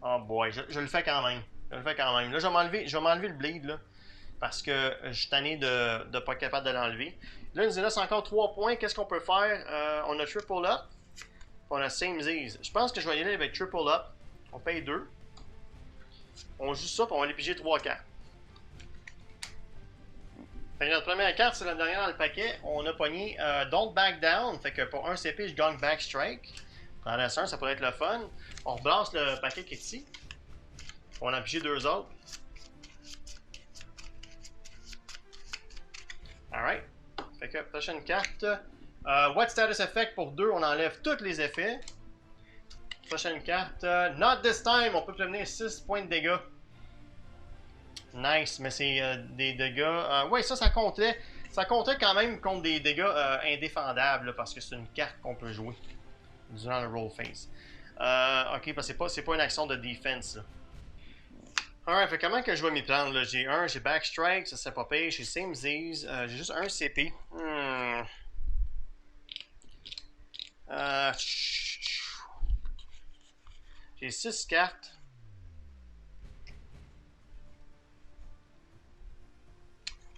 [SPEAKER 1] Oh boy, je le fais quand même. Là, je vais m'enlever le bleed, là, parce que je suis tanné de ne pas être capable de l'enlever. Là, il nous reste encore 3 points, qu'est-ce qu'on peut faire? On a triple up, on a same Z's. Je pense que je vais y aller avec triple up. On paye 2. On joue ça, puis on va aller piger 3 cartes. Fait que notre première carte, c'est la dernière dans le paquet. On a pogné Don't Back Down. Fait que pour 1 CP, je gagne Back Strike. Dans la 1, ça pourrait être le fun. On rebrasse le paquet qui est ici. On a pigé 2 autres. Alright. Fait que prochaine carte. What Status Effect pour 2, on enlève tous les effets. Prochaine carte. Not this time, on peut prévenir 6 points de dégâts. Nice, mais c'est des dégâts. Oui, ça comptait. Ça comptait quand même contre des dégâts indéfendables, là, parce que c'est une carte qu'on peut jouer durant le roll phase. Ok, parce que c'est pas une action de defense. Là. Alright, fait comment que je vais m'y prendre? J'ai Backstrike, ça c'est pas pire. J'ai Same Z's, j'ai juste un CP. J'ai 6 cartes.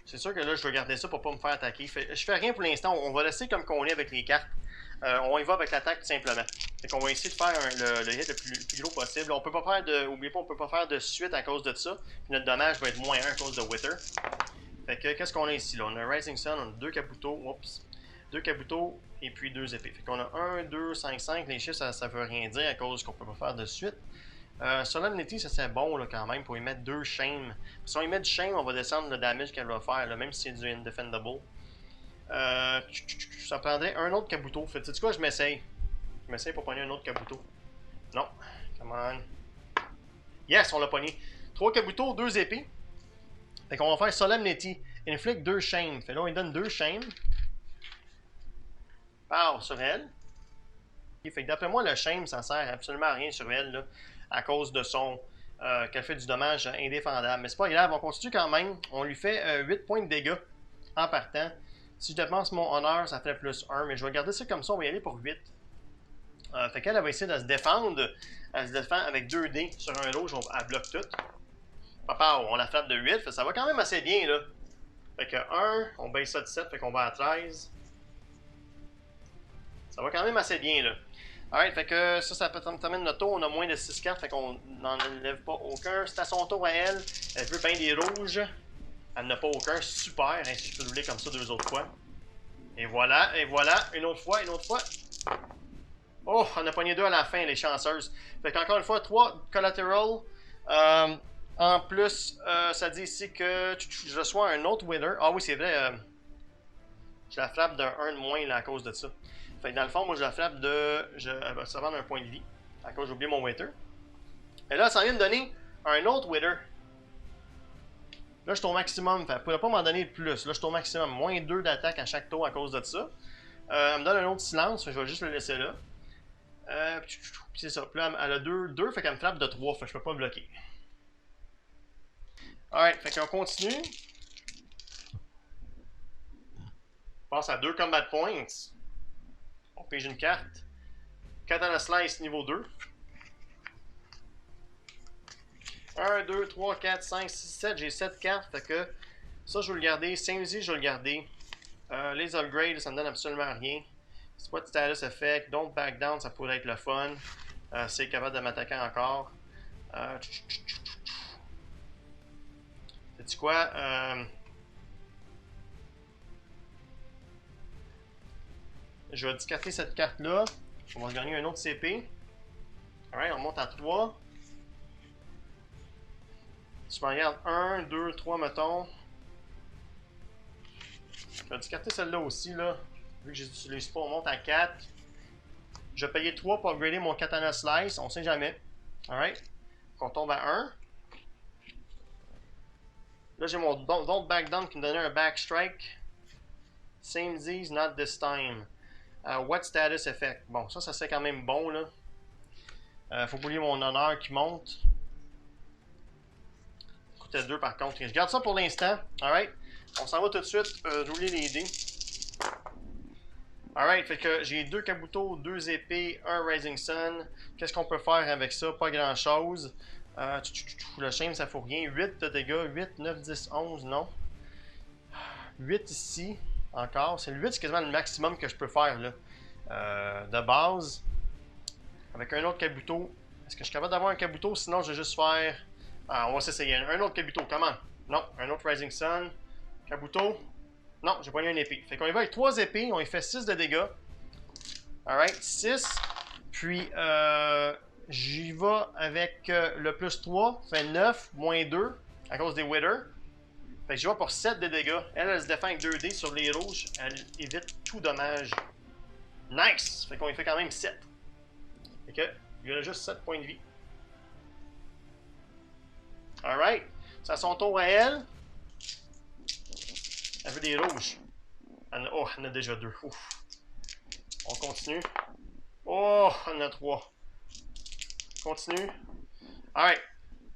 [SPEAKER 1] C'est sûr que là, je vais garder ça pour pas me faire attaquer. Je fais rien pour l'instant. On va laisser comme qu'on est avec les cartes. On y va avec l'attaque tout simplement. Fait qu'on va essayer de faire le hit le plus gros possible. On peut pas faire de. Oubliez pas, on peut pas faire de suite à cause de ça. Puis notre dommage va être moins 1 à cause de Wither. Fait que qu'est-ce qu'on a ici là? On a Rising Sun, on a 2 Kabuto. Oups. 2 Kabuto et puis 2 épées. Fait qu'on a 1, 2, 5, 5. Les chiffres, ça veut rien dire à cause qu'on peut pas faire de suite. Solemnity, ça c'est bon là, quand même pour y mettre 2 shame. Si on y met du shame, on va descendre le damage qu'elle va faire, là, même si c'est du indefendable. Ça prendrait un autre Kabuto. Fait tu sais quoi, je m'essaye. Je m'essaye pour pogner un autre Kabuto. Non, come on. Yes, on l'a pogné. 3 Kabuto, 2 épées. Fait qu'on va faire Solemnity. Inflict 2 shame. Fait là, on lui donne 2 shame. Pow, sur elle. Fait que d'après moi, le shame, ça sert absolument à rien sur elle, là, à cause de son... qu'elle fait du dommage indéfendable. Mais c'est pas grave, on continue quand même. On lui fait 8 points de dégâts en partant. Si je dépense mon honneur, ça fait plus 1, mais je vais garder ça comme ça, on va y aller pour 8. Fait qu'elle va essayer de se défendre. Elle se défend avec 2 dés sur un lot, elle bloque tout. Papa, on la frappe de 8, fait ça va quand même assez bien, là. Fait que 1, on baisse ça de 7, fait qu'on va à 13. Ça va quand même assez bien, là. Alright, fait que ça termine notre tour. On a moins de 6 cartes, fait qu'on n'en enlève pas aucun. C'est à son tour à elle. Elle veut bien des rouges. Elle n'a pas aucun. Super, hein, si je peux rouler comme ça 2 autres fois. Et voilà, une autre fois, Oh, on a pogné 2 à la fin, les chanceuses. Fait qu'encore une fois, 3 collateral. En plus, ça dit ici que je reçois un autre winner. Ah oui, c'est vrai. Je la frappe d'un 1 de moins là, à cause de ça. Fait que dans le fond, moi je la frappe de. Elle va se vendre un point de vie. À cause j'ai oublié mon Wither. Et là, ça vient me donner un autre Wither. Là, je suis au maximum. Fait, elle ne pourrait pas m'en donner plus. Là, je suis au maximum. Moins 2 d'attaque à chaque tour à cause de ça. Elle me donne un autre silence, je vais juste le laisser là. C'est ça. Puis là, elle a 2, fait qu'elle me frappe de 3, fait que je peux pas bloquer. Alright, fait qu'on continue. On passe à 2 combat points. On pige une carte. Katana Slice niveau 2. 1, 2, 3, 4, 5, 6, 7. J'ai 7 cartes. Fait que ça, je vais le garder. Samesy, je vais le garder. Les upgrades, ça me donne absolument rien. Spot status effect. Don't back down, ça pourrait être le fun. C'est capable de m'attaquer encore. Sais-tu quoi? Je vais discarter cette carte-là. On va gagner un autre CP. Alright, on monte à 3. Si je me regarde 1, 2, 3, mettons. Je vais discarter celle-là aussi, là. Vu que je n'utilise pas, on monte à 4. Je vais payer 3 pour upgrader mon Katana Slice. On sait jamais. Alright. On tombe à 1. Là, j'ai mon Don't Back Down qui me donnait un Back Strike. Same Z's, not this time. What status effect? Bon, ça c'est quand même bon, là. Faut oublier mon honneur qui monte. Coûtait 2 par contre. Je garde ça pour l'instant. Alright. On s'en va tout de suite rouler les dés. Alright, fait que j'ai 2 Kabuto, 2 épées, 1 Rising Sun. Qu'est-ce qu'on peut faire avec ça? Pas grand chose. Le shame, ça fout rien. 8 de dégâts, 8, 9, 10, 11, non. 8 ici, encore. C'est le 8, c'est quasiment le maximum que je peux faire là. De base. Avec un autre Kabuto. Est-ce que je suis capable d'avoir un Kabuto? Sinon, je vais juste faire. Ah, on va s'essayer. Un autre Kabuto, comment? Non, un autre Rising Sun. Kabuto. Non, j'ai pas eu une épée. Fait qu'on y va avec 3 épées, on y fait 6 de dégâts. Alright, 6. Puis, j'y vais avec le plus 3, fait 9, moins 2, à cause des Wither. Fait que j'y vais pour 7 de dégâts. Elle se défend avec 2 dés sur les rouges. Elle évite tout dommage. Nice! Fait qu'on y fait quand même 7. Fait que, il y a juste 7 points de vie. Alright. C'est à son tour à elle. Elle veut des rouges. Oh, elle en a déjà 2. Ouf. On continue. Oh, elle en a 3. Continue. Alright.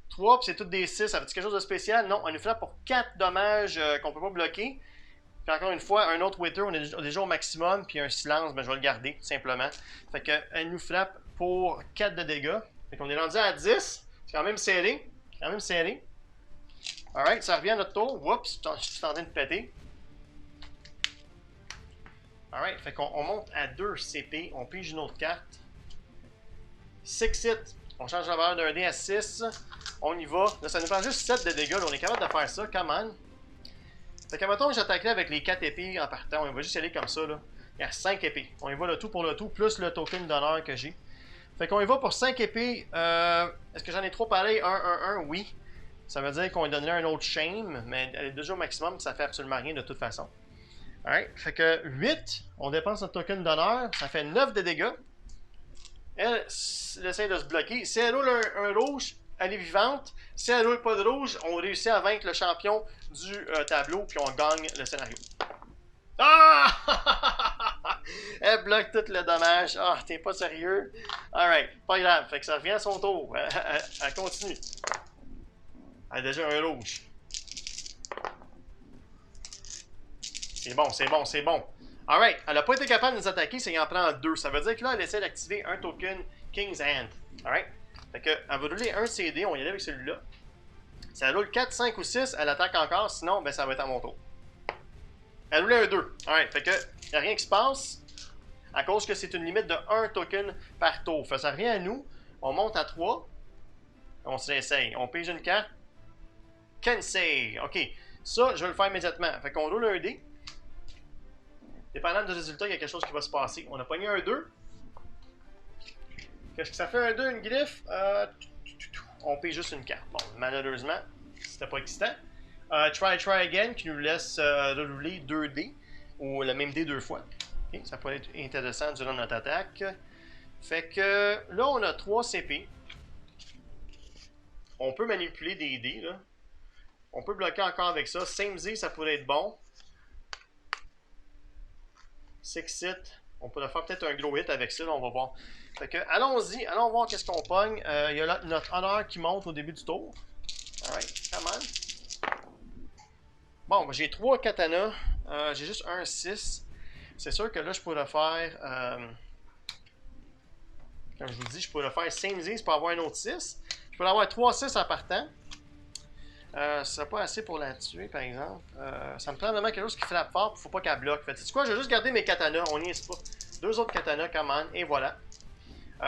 [SPEAKER 1] 3, puis c'est toutes des 6. Ça fait quelque chose de spécial? Non, elle nous frappe pour 4 dommages qu'on peut pas bloquer. Puis encore une fois, un autre Wither, on est déjà au maximum. Puis un silence, ben, je vais le garder, tout simplement. Fait qu'elle nous frappe pour 4 de dégâts. Fait qu'on est rendu à 10. C'est quand même serré. Quand même serré. Alright, ça revient à notre tour. Oups, je suis en train de péter. Alright, fait qu'on monte à 2 CP. On pige une autre carte. 6 hits. On change la valeur d'un dé à 6. On y va. Là, ça nous prend juste 7 de dégâts. Là, on est capable de faire ça, come on. Fait que, mettons que j'attaquerais avec les 4 épées en partant. On va juste y aller comme ça, là. Il y a 5 épées. On y va le tout pour le tout, plus le token d'honneur que j'ai. Fait qu'on y va pour 5 épées. Est-ce que j'en ai 3 pareils? 1, 1, 1, oui. Ça veut dire qu'on lui donnerait un autre shame, mais elle est déjà au maximum, ça fait absolument rien de toute façon. Alright, fait que 8, on dépense notre token d'honneur, ça fait 9 de dégâts. Elle essaie de se bloquer. Si elle roule un rouge, elle est vivante. Si elle roule pas de rouge, on réussit à vaincre le champion du tableau, puis on gagne le scénario. Ah! Elle bloque tout le dommage. Ah, t'es pas sérieux? Alright, pas grave, fait que ça revient à son tour. Elle continue. Elle a déjà un rouge. C'est bon, c'est bon, c'est bon. Alright, elle n'a pas été capable de nous attaquer, c'est qu'elle en prend 2. Ça veut dire que là, elle essaie d'activer un token King's Hand. Alright? Fait que, elle va rouler un CD, on va y aller avec celui-là. Si elle roule 4, 5 ou 6, elle attaque encore, sinon, ben, ça va être à mon tour. Elle roule un 2. Alright, fait que, il n'y a rien qui se passe, à cause que c'est une limite de 1 token par tour. Fait que ça revient à nous, on monte à 3, on se réessaye. On pige une carte. Kensei. OK. Ça, je vais le faire immédiatement. Fait qu'on roule un dé. Dépendant du résultat, il y a quelque chose qui va se passer. On a pogné un 2. Qu'est-ce que ça fait un 2, une griffe? On paye juste une carte. Bon, malheureusement, c'était pas excitant. Try again, qui nous laisse rerouler 2 dés. Ou le même dé 2 fois. Okay, ça peut être intéressant durant notre attaque. Fait que là, on a 3 CP. On peut manipuler des dés, là. On peut bloquer encore avec ça. Same Z, ça pourrait être bon. 6 hits. On pourrait faire peut-être un gros hit avec ça, là, on va voir. Fait que, allons-y, allons voir qu'est-ce qu'on pogne. Il y a notre honneur qui monte au début du tour. Alright, come on. Bon, j'ai 3 katanas. J'ai juste un 6. C'est sûr que là, je pourrais faire... comme je vous dis, je pourrais faire 5 10 pour avoir un autre 6. Je pourrais avoir 3 6 en partant. Ce serait pas assez pour la tuer, par exemple. Ça me prend vraiment quelque chose qui frappe fort, il faut pas qu'elle bloque. Fait, sais-tu quoi, je vais juste garder mes katanas, on n'y est pas. 2 autres katanas, come on, et voilà.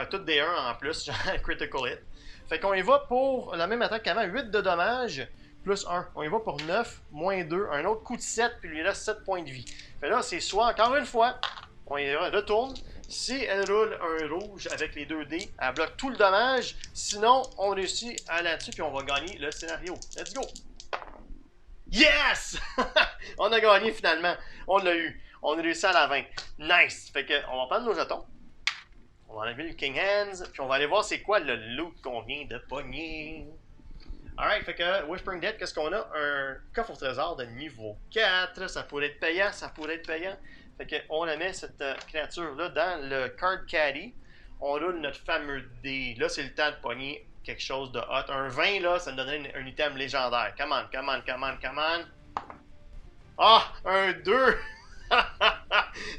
[SPEAKER 1] Toutes des 1 en plus, genre critical hit. Fait qu'on y va pour la même attaque qu'avant, 8 de dommages, plus 1. On y va pour 9, moins 2, un autre coup de 7, puis lui laisse 7 points de vie. Fait là, c'est soit, encore une fois, on y retourne. Si elle roule un rouge avec les 2 dés, elle bloque tout le dommage. Sinon, on réussit à là-dessus puis on va gagner le scénario. Let's go! Yes! On a gagné finalement. On l'a eu. On a réussi à la 20. Nice! Fait que, on va prendre nos jetons. On va enlever le King Hands. Puis on va aller voir c'est quoi le loot qu'on vient de pogner. Alright, fait que Whispering Dead, qu'est-ce qu'on a? Un coffre au trésor de niveau 4. Ça pourrait être payant, ça pourrait être payant. Fait qu'on la met, cette créature-là, dans le card caddy. On roule notre fameux dé. Là, c'est le temps de pogner quelque chose de hot. Un 20, là, ça me donnerait un item légendaire. Come on, come on, come on, come on. Ah, un 2!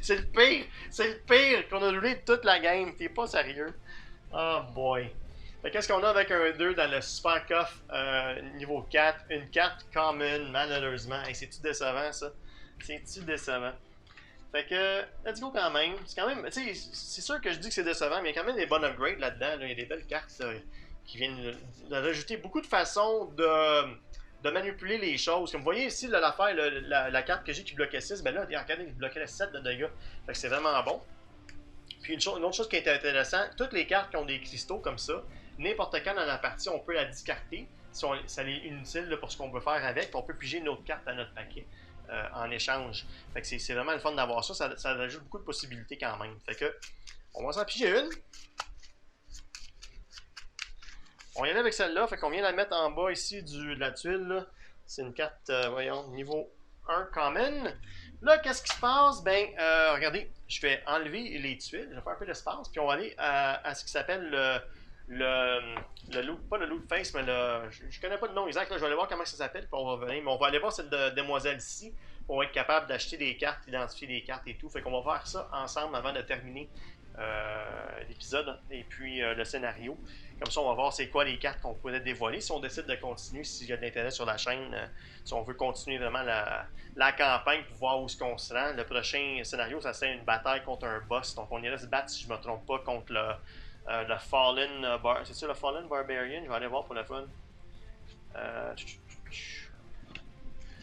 [SPEAKER 1] C'est le pire! C'est le pire qu'on a roulé de toute la game. T'es pas sérieux? Oh boy. Fait qu'est-ce qu'on a avec un 2 dans le super coffre niveau 4? Une carte common, malheureusement. Hey, c'est-tu décevant, ça? C'est-tu décevant? Fait que, let's go quand même. C'est quand même, tu sais, c'est sûr que je dis que c'est décevant, mais il y a quand même des bonnes upgrades là-dedans. Là. Il y a des belles cartes qui viennent de rajouter beaucoup de façons de manipuler les choses. Comme vous voyez ici, l'affaire, la carte que j'ai qui bloquait 6, ben là, regardez, il bloquait 7 de dégâts. Fait que c'est vraiment bon. Puis une autre chose qui est intéressante, toutes les cartes qui ont des cristaux comme ça, n'importe quand dans la partie, on peut la discarter. Si ça est inutile là, pour ce qu'on veut faire avec, on peut piger une autre carte à notre paquet. En échange. Fait que c'est vraiment le fun d'avoir ça. Ça ajoute beaucoup de possibilités quand même. Fait que, on va s'en piger une. On y allait avec celle-là. Fait qu'on vient la mettre en bas ici de la tuile. C'est une carte, voyons, niveau 1 common. Là, qu'est-ce qui se passe? Ben, regardez, je vais enlever les tuiles. Je vais faire un peu d'espace. Puis on va aller à ce qui s'appelle le loot, pas le loot face, mais je connais pas le nom exact, là, je vais aller voir comment ça s'appelle, puis on va revenir. Mais on va aller voir cette demoiselle ici, pour être capable d'acheter des cartes, identifier des cartes et tout. Fait qu'on va faire ça ensemble avant de terminer l'épisode et puis le scénario. Comme ça, on va voir c'est quoi les cartes qu'on pourrait dévoiler. Si on décide de continuer, s'il y a de l'intérêt sur la chaîne, si on veut continuer vraiment la campagne pour voir où est-ce qu'on se rend. Le prochain scénario, ça serait une bataille contre un boss. Donc on irait se battre, si je ne me trompe pas, contre le Fallen c'est ça le Fallen Barbarian? Je vais aller voir pour le fun.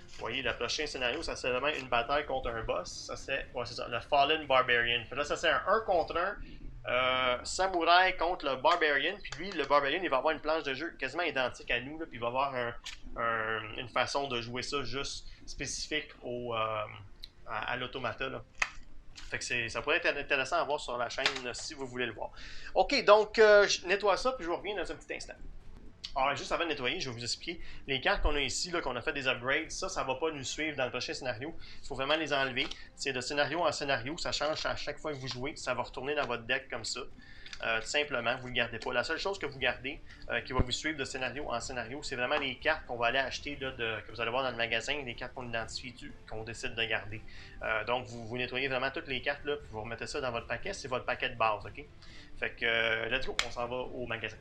[SPEAKER 1] Vous voyez, le prochain scénario, ça serait vraiment une bataille contre un boss. Ça c'est, ouais, c'est ça, le Fallen Barbarian. Puis là, ça c'est un 1 contre 1 samouraï contre le Barbarian. Puis lui, le Barbarian, il va avoir une planche de jeu quasiment identique à nous. Là, puis il va avoir une façon de jouer ça juste spécifique à l'automata. Fait que ça pourrait être intéressant à voir sur la chaîne si vous voulez le voir. Ok, donc je nettoie ça, puis je vous reviens dans un petit instant. Alors, juste avant de nettoyer, je vais vous expliquer les cartes qu'on a ici, qu'on a fait des upgrades. Ça ne va pas nous suivre dans le prochain scénario. Il faut vraiment les enlever. C'est de scénario en scénario, ça change à chaque fois que vous jouez. Ça va retourner dans votre deck comme ça. Tout simplement, vous ne le gardez pas. La seule chose que vous gardez, qui va vous suivre de scénario en scénario, c'est vraiment les cartes qu'on va aller acheter, que vous allez voir dans le magasin, les cartes qu'on identifie, qu'on décide de garder. Donc, vous nettoyez vraiment toutes les cartes, là, puis vous remettez ça dans votre paquet. C'est votre paquet de base, ok? Fait que, let's go, on s'en va au magasin.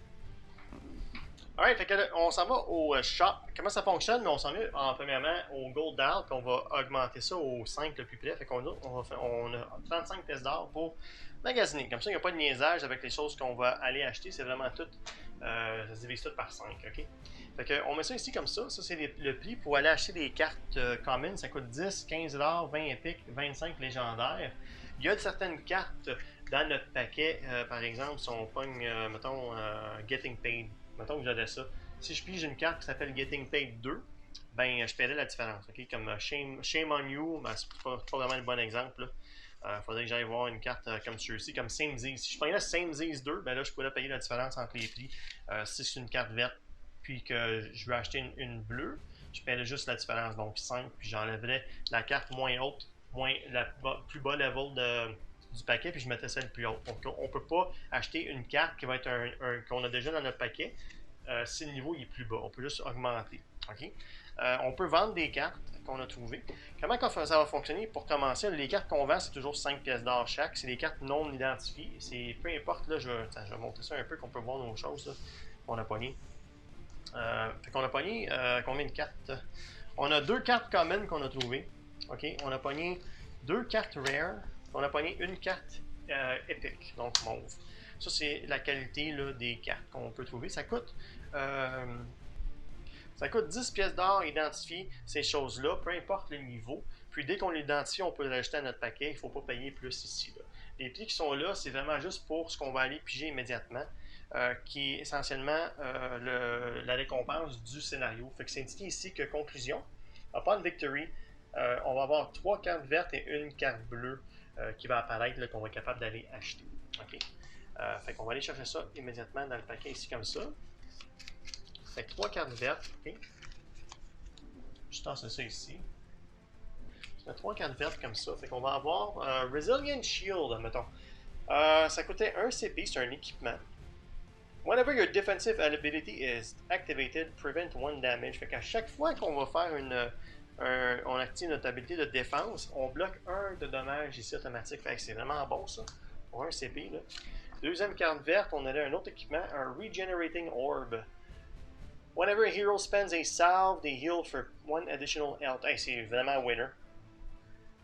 [SPEAKER 1] Alright, fait que on s'en va au shop. Comment ça fonctionne? On s'en va premièrement au Gold Down, puis on va augmenter ça au 5 le plus près. Fait qu'on on a 35 pièces d'or pour magasiner. Comme ça, il n'y a pas de niaisage avec les choses qu'on va aller acheter. C'est vraiment tout. Ça se divise tout par 5, ok? Fait que on met ça ici comme ça. Ça, c'est le prix pour aller acheter des cartes communes. Ça coûte 10, 15 $, 20 épiques, 25 légendaires. Il y a certaines cartes dans notre paquet. Par exemple, si on pogne, mettons, Getting Paid. Mettons que j'avais ça. Si je pige une carte qui s'appelle Getting Paid 2, ben je paierais la différence. Okay? Comme Shame on You, ben, c'est pas vraiment le bon exemple. Faudrait que j'aille voir une carte comme celui-ci, comme Same Z's. Si je prenais Same Z's 2, ben là je pourrais payer la différence entre les prix. Si c'est une carte verte, puis que je veux acheter une bleue, je paierais juste la différence, donc 5, puis j'enlèverais la carte moins haute plus bas level du paquet, puis je mettais celle plus haute. Donc, on ne peut pas acheter une carte qui va être qu'on a déjà dans notre paquet si le niveau est plus bas. On peut juste augmenter. Okay? On peut vendre des cartes qu'on a trouvées. Comment ça va fonctionner? Pour commencer, les cartes qu'on vend, c'est toujours 5 pièces d'or chaque. C'est des cartes non identifiées. Peu importe, là, je vais montrer ça un peu, qu'on peut voir nos choses qu'on a pognées. Fait qu'on a pogné combien de cartes? On a 2 cartes common qu'on a trouvées. Okay? On a pogné 2 cartes rare. On a pogné une carte épique, donc mauve. Ça, c'est la qualité là, des cartes qu'on peut trouver. Ça coûte 10 pièces d'or identifier ces choses-là, peu importe le niveau. Puis dès qu'on l'identifie, on peut l'ajouter à notre paquet. Il ne faut pas payer plus ici. Là. Les prix qui sont là, c'est vraiment juste pour ce qu'on va aller piger immédiatement, qui est essentiellement la récompense du scénario. Fait que c'est indiqué ici que conclusion, upon victory, on va avoir 3 cartes vertes et une carte bleue qui va apparaître, qu'on va être capable d'aller acheter. Okay? Fait qu'on va aller chercher ça immédiatement dans le paquet ici comme ça. Fait que 3 cartes vertes. Okay? Je tasse ça ici. 3 cartes vertes comme ça. Fait qu'on va avoir Resilient Shield, mettons. Ça coûtait 1 CP, c'est un équipement. Whenever your defensive ability is activated, prevent 1 damage. Fait qu'à chaque fois qu'on va faire on active notre habilité de défense, on bloque 1 de dommage ici automatique. Fait que c'est vraiment bon ça. Pour 1 CP. Là. Deuxième carte verte, on a un autre équipement, un Regenerating Orb. Whenever a hero spends a salve, they heal for 1 additional health. Hey, c'est vraiment winner.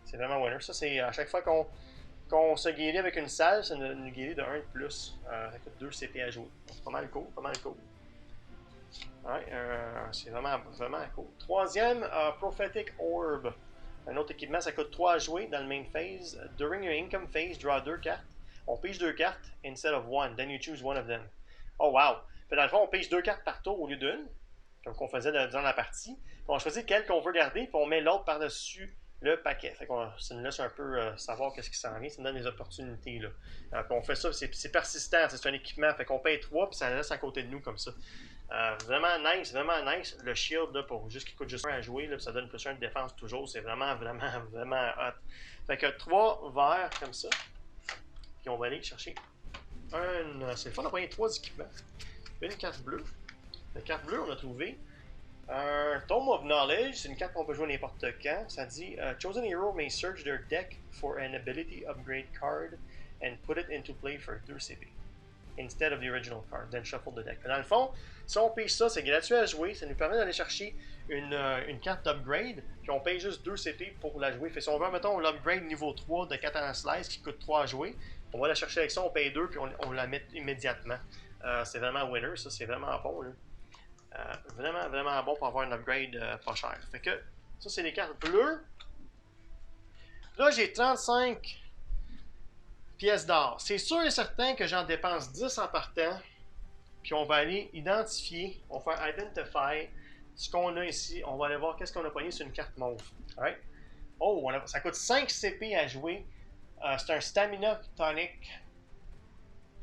[SPEAKER 1] C'est vraiment winner. Ça, c'est à chaque fois qu'on se guérit avec une salve, ça nous guérit de 1 de plus. Ça coûte 2 CP à jouer. C'est pas mal cool, pas mal cool. Ouais, c'est vraiment cool. Troisième, Prophetic Orb. Un autre équipement, ça coûte 3 à jouer dans le main phase. During your income phase, draw 2 cartes. On pige 2 cartes instead of 1. Then you choose one of them. Oh wow! Puis dans le fond, on pige 2 cartes par tour au lieu d'une, comme qu'on faisait dans la partie. Puis on choisit quelle qu'on veut garder, puis on met l'autre par-dessus le paquet. Fait qu'on, ça nous laisse un peu savoir qu'est-ce qui s'en vient, ça nous donne des opportunités. Là. Puis on fait ça, c'est persistant, c'est un équipement. Fait qu'on paye 3, puis ça laisse à côté de nous comme ça. Vraiment nice. Le shield, là, qui coûte juste 1 à jouer, là, ça donne plus 1 de défense toujours. C'est vraiment hot. Fait que 3 verts comme ça. Puis on va aller chercher c'est le fun d'envoyer 3 équipements. Une carte bleue. La carte bleue, on a trouvé un Tome of Knowledge. C'est une carte qu'on peut jouer n'importe quand. Ça dit Chosen hero may search their deck for an ability upgrade card and put it into play for 2 CP instead of the original card. Then shuffle the deck. Mais dans le fond, si on paye ça, c'est gratuit à jouer. Ça nous permet d'aller chercher une carte d'upgrade. Puis on paye juste 2 CP pour la jouer. Fait si on veut, mettons, l'upgrade niveau 3 de Catan Slice qui coûte 3 à jouer. On va la chercher avec ça, on paye 2 puis on la met immédiatement. C'est vraiment winner, ça, c'est vraiment bon. Là. Vraiment bon pour avoir un upgrade pas cher. Fait que ça, c'est les cartes bleues. Là, j'ai 35 pièces d'or. C'est sûr et certain que j'en dépense 10 en partant. Puis on va aller identifier, on va faire Identify ce qu'on a ici. On va aller voir qu'est-ce qu'on a pogné sur une carte mauve. Right? Oh, ça coûte 5 CP à jouer. C'est un Stamina Tonic.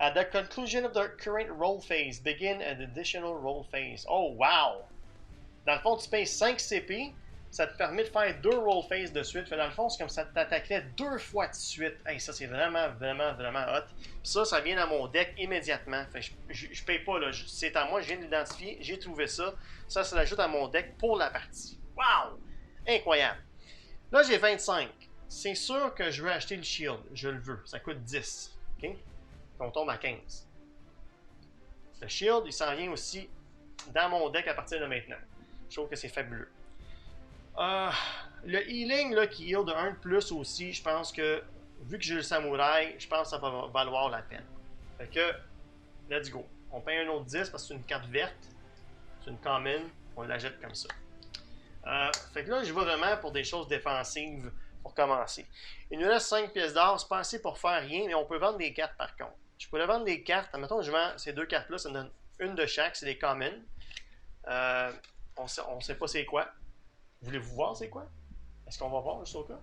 [SPEAKER 1] At the conclusion of the current roll phase, begin an additional roll phase. Oh, wow! Dans le fond, tu payes 5 CP, ça te permet de faire 2 roll phases de suite. Fait dans le fond, c'est comme ça t'attaquerait 2 fois de suite. Hey, ça, c'est vraiment hot. Puis ça vient dans mon deck immédiatement. Fait je paye pas, là. C'est à moi, je viens de l'identifier, j'ai trouvé ça. Ça l'ajoute à mon deck pour la partie. Wow! Incroyable! Là, j'ai 25. C'est sûr que je veux acheter le shield. Je le veux. Ça coûte 10. OK? On tombe à 15. Le shield, il s'en vient aussi dans mon deck à partir de maintenant. Je trouve que c'est fabuleux. Le healing là, qui heal de 1 de plus aussi, je pense que, vu que j'ai le samouraï, je pense que ça va valoir la peine. Fait que, let's go. On paye un autre 10 parce que c'est une carte verte. C'est une common. On la jette comme ça. Fait que là, je vais vraiment pour des choses défensives pour commencer. Il nous reste 5 pièces d'or. C'est pas assez pour faire rien, mais on peut vendre des cartes par contre. Je pourrais vendre des cartes. Admettons, je vends ces 2 cartes-là, ça me donne une de chaque. C'est des commons. On sait pas c'est quoi. Voulez-vous voir c'est quoi? Est-ce qu'on va voir juste au cas?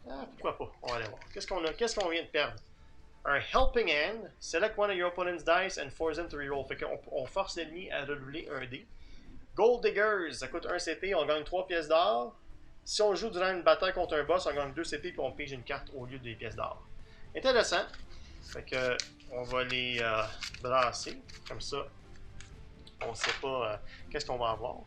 [SPEAKER 1] Pourquoi pas? On va aller voir. Qu'est-ce qu'on vient de perdre? Un Helping Hand. Select one of your opponent's dice and force them to reroll. Fait qu'on force l'ennemi à rerouler un dé. Gold Diggers. Ça coûte 1 CP. On gagne 3 pièces d'or. Si on joue durant une bataille contre un boss, on gagne 2 CP puis on pige une carte au lieu des pièces d'or. Intéressant. Fait que on va les brasser. Comme ça, on ne sait pas qu'est-ce qu'on va avoir.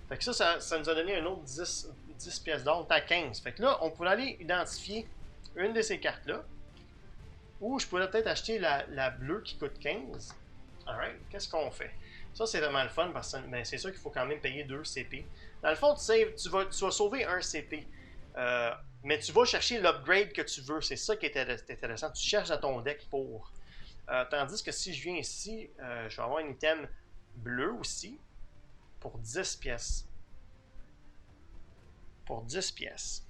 [SPEAKER 1] Fait que ça nous a donné un autre 10 pièces d'or. On est à 15. Fait que là, on pourrait aller identifier une de ces cartes-là. Ou je pourrais peut-être acheter la bleue qui coûte 15. Alright, qu'est-ce qu'on fait? Ça, c'est vraiment le fun parce que c'est sûr qu'il faut quand même payer 2 CP. Dans le fond, tu vas sauver 1 CP. Mais tu vas chercher l'upgrade que tu veux. C'est ça qui est intéressant. Tu cherches dans ton deck pour. Tandis que si je viens ici, je vais avoir un item bleu aussi. Pour 10 pièces. Pour 10 pièces.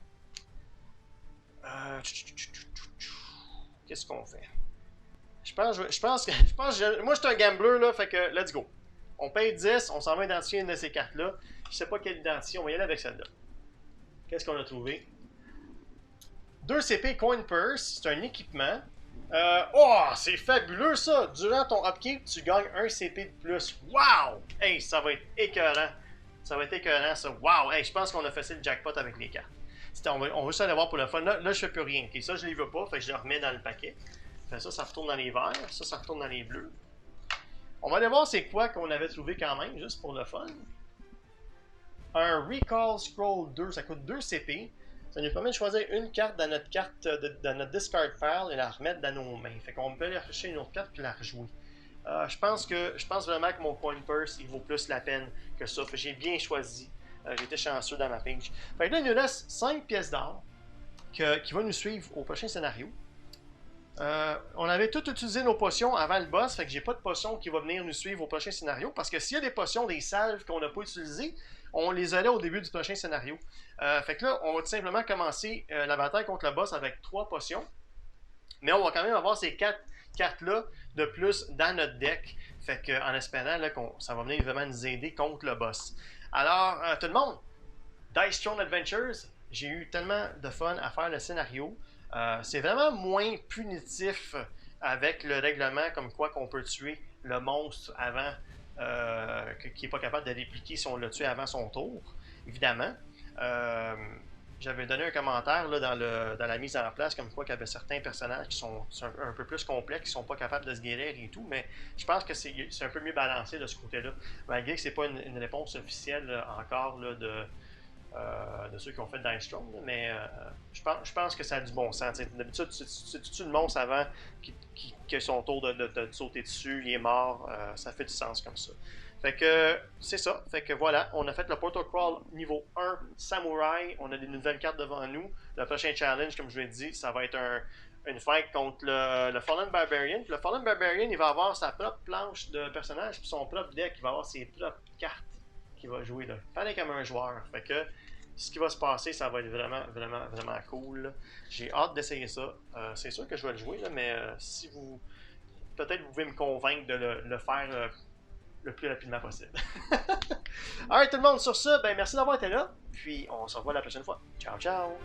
[SPEAKER 1] Qu'est-ce qu'on fait? Je pense que moi, je suis un gambler, là, fait que let's go. On paye 10, on s'en va identifier une de ces cartes-là. Je sais pas quelle identifier, on va y aller avec celle-là. Qu'est-ce qu'on a trouvé? 2 CP Coin Purse, c'est un équipement. Oh, c'est fabuleux ça! Durant ton upkeep, tu gagnes 1 CP de plus. Wow! Hey, ça va être écœurant. Ça va être écœurant ça. Wow! Hey, je pense qu'on a fait le jackpot avec les cartes. On va juste aller voir pour le fun. Là, je fais plus rien. Okay, ça, je ne les veux pas, fait que je les remets dans le paquet. Ça retourne dans les verts. Ça retourne dans les bleus. On va aller voir c'est quoi qu'on avait trouvé quand même, juste pour le fun. Un Recall Scroll 2, ça coûte 2 CP. Ça nous permet de choisir une carte dans notre dans notre discard file et la remettre dans nos mains. Fait qu'on peut aller chercher une autre carte et la rejouer. Je pense vraiment que mon Coin Purse, il vaut plus la peine que ça. J'ai bien choisi. J'ai été chanceux dans ma page. Fait que là, il nous reste 5 pièces d'or qui vont nous suivre au prochain scénario. On avait tout utilisé nos potions avant le boss, fait que j'ai pas de potions qui va venir nous suivre au prochain scénario. Parce que s'il y a des potions, des salves qu'on n'a pas utilisées, on les aurait au début du prochain scénario. Fait que là, on va tout simplement commencer la bataille contre le boss avec 3 potions. Mais on va quand même avoir ces 4 cartes-là de plus dans notre deck. Fait que, en espérant là, ça va venir vraiment nous aider contre le boss. Alors, tout le monde, Dice Throne Adventures, j'ai eu tellement de fun à faire le scénario. C'est vraiment moins punitif avec le règlement comme quoi qu'on peut tuer le monstre avant qui n'est pas capable de répliquer si on l'a tué avant son tour, évidemment. J'avais donné un commentaire là, dans la mise en place comme quoi qu'il y avait certains personnages qui sont un peu plus complexes, qui ne sont pas capables de se guérir et tout, mais je pense que c'est un peu mieux balancé de ce côté-là, malgré que ce n'est pas une réponse officielle encore là, de ceux qui ont fait Dice Throne, mais je pense que ça a du bon sens. D'habitude, tu tues le monstre avant qu'il ait son tour de sauter dessus, il est mort, ça fait du sens comme ça. Fait que c'est ça. Fait que voilà, on a fait le Portal Crawl niveau 1 Samouraï. On a des nouvelles cartes devant nous. Le prochain challenge, comme je l'ai dit, ça va être une fight contre le Fallen Barbarian. Puis le Fallen Barbarian, il va avoir sa propre planche de personnage, puis son propre deck, il va avoir ses propres cartes qu'il va jouer là. Pareil comme un joueur. Fait que ce qui va se passer, ça va être vraiment, vraiment, vraiment cool. J'ai hâte d'essayer ça. C'est sûr que je vais le jouer, là, mais si vous. Peut-être vous pouvez me convaincre de le faire le plus rapidement possible. Alright tout le monde, sur ça, ben merci d'avoir été là. Puis on se revoit la prochaine fois. Ciao, ciao!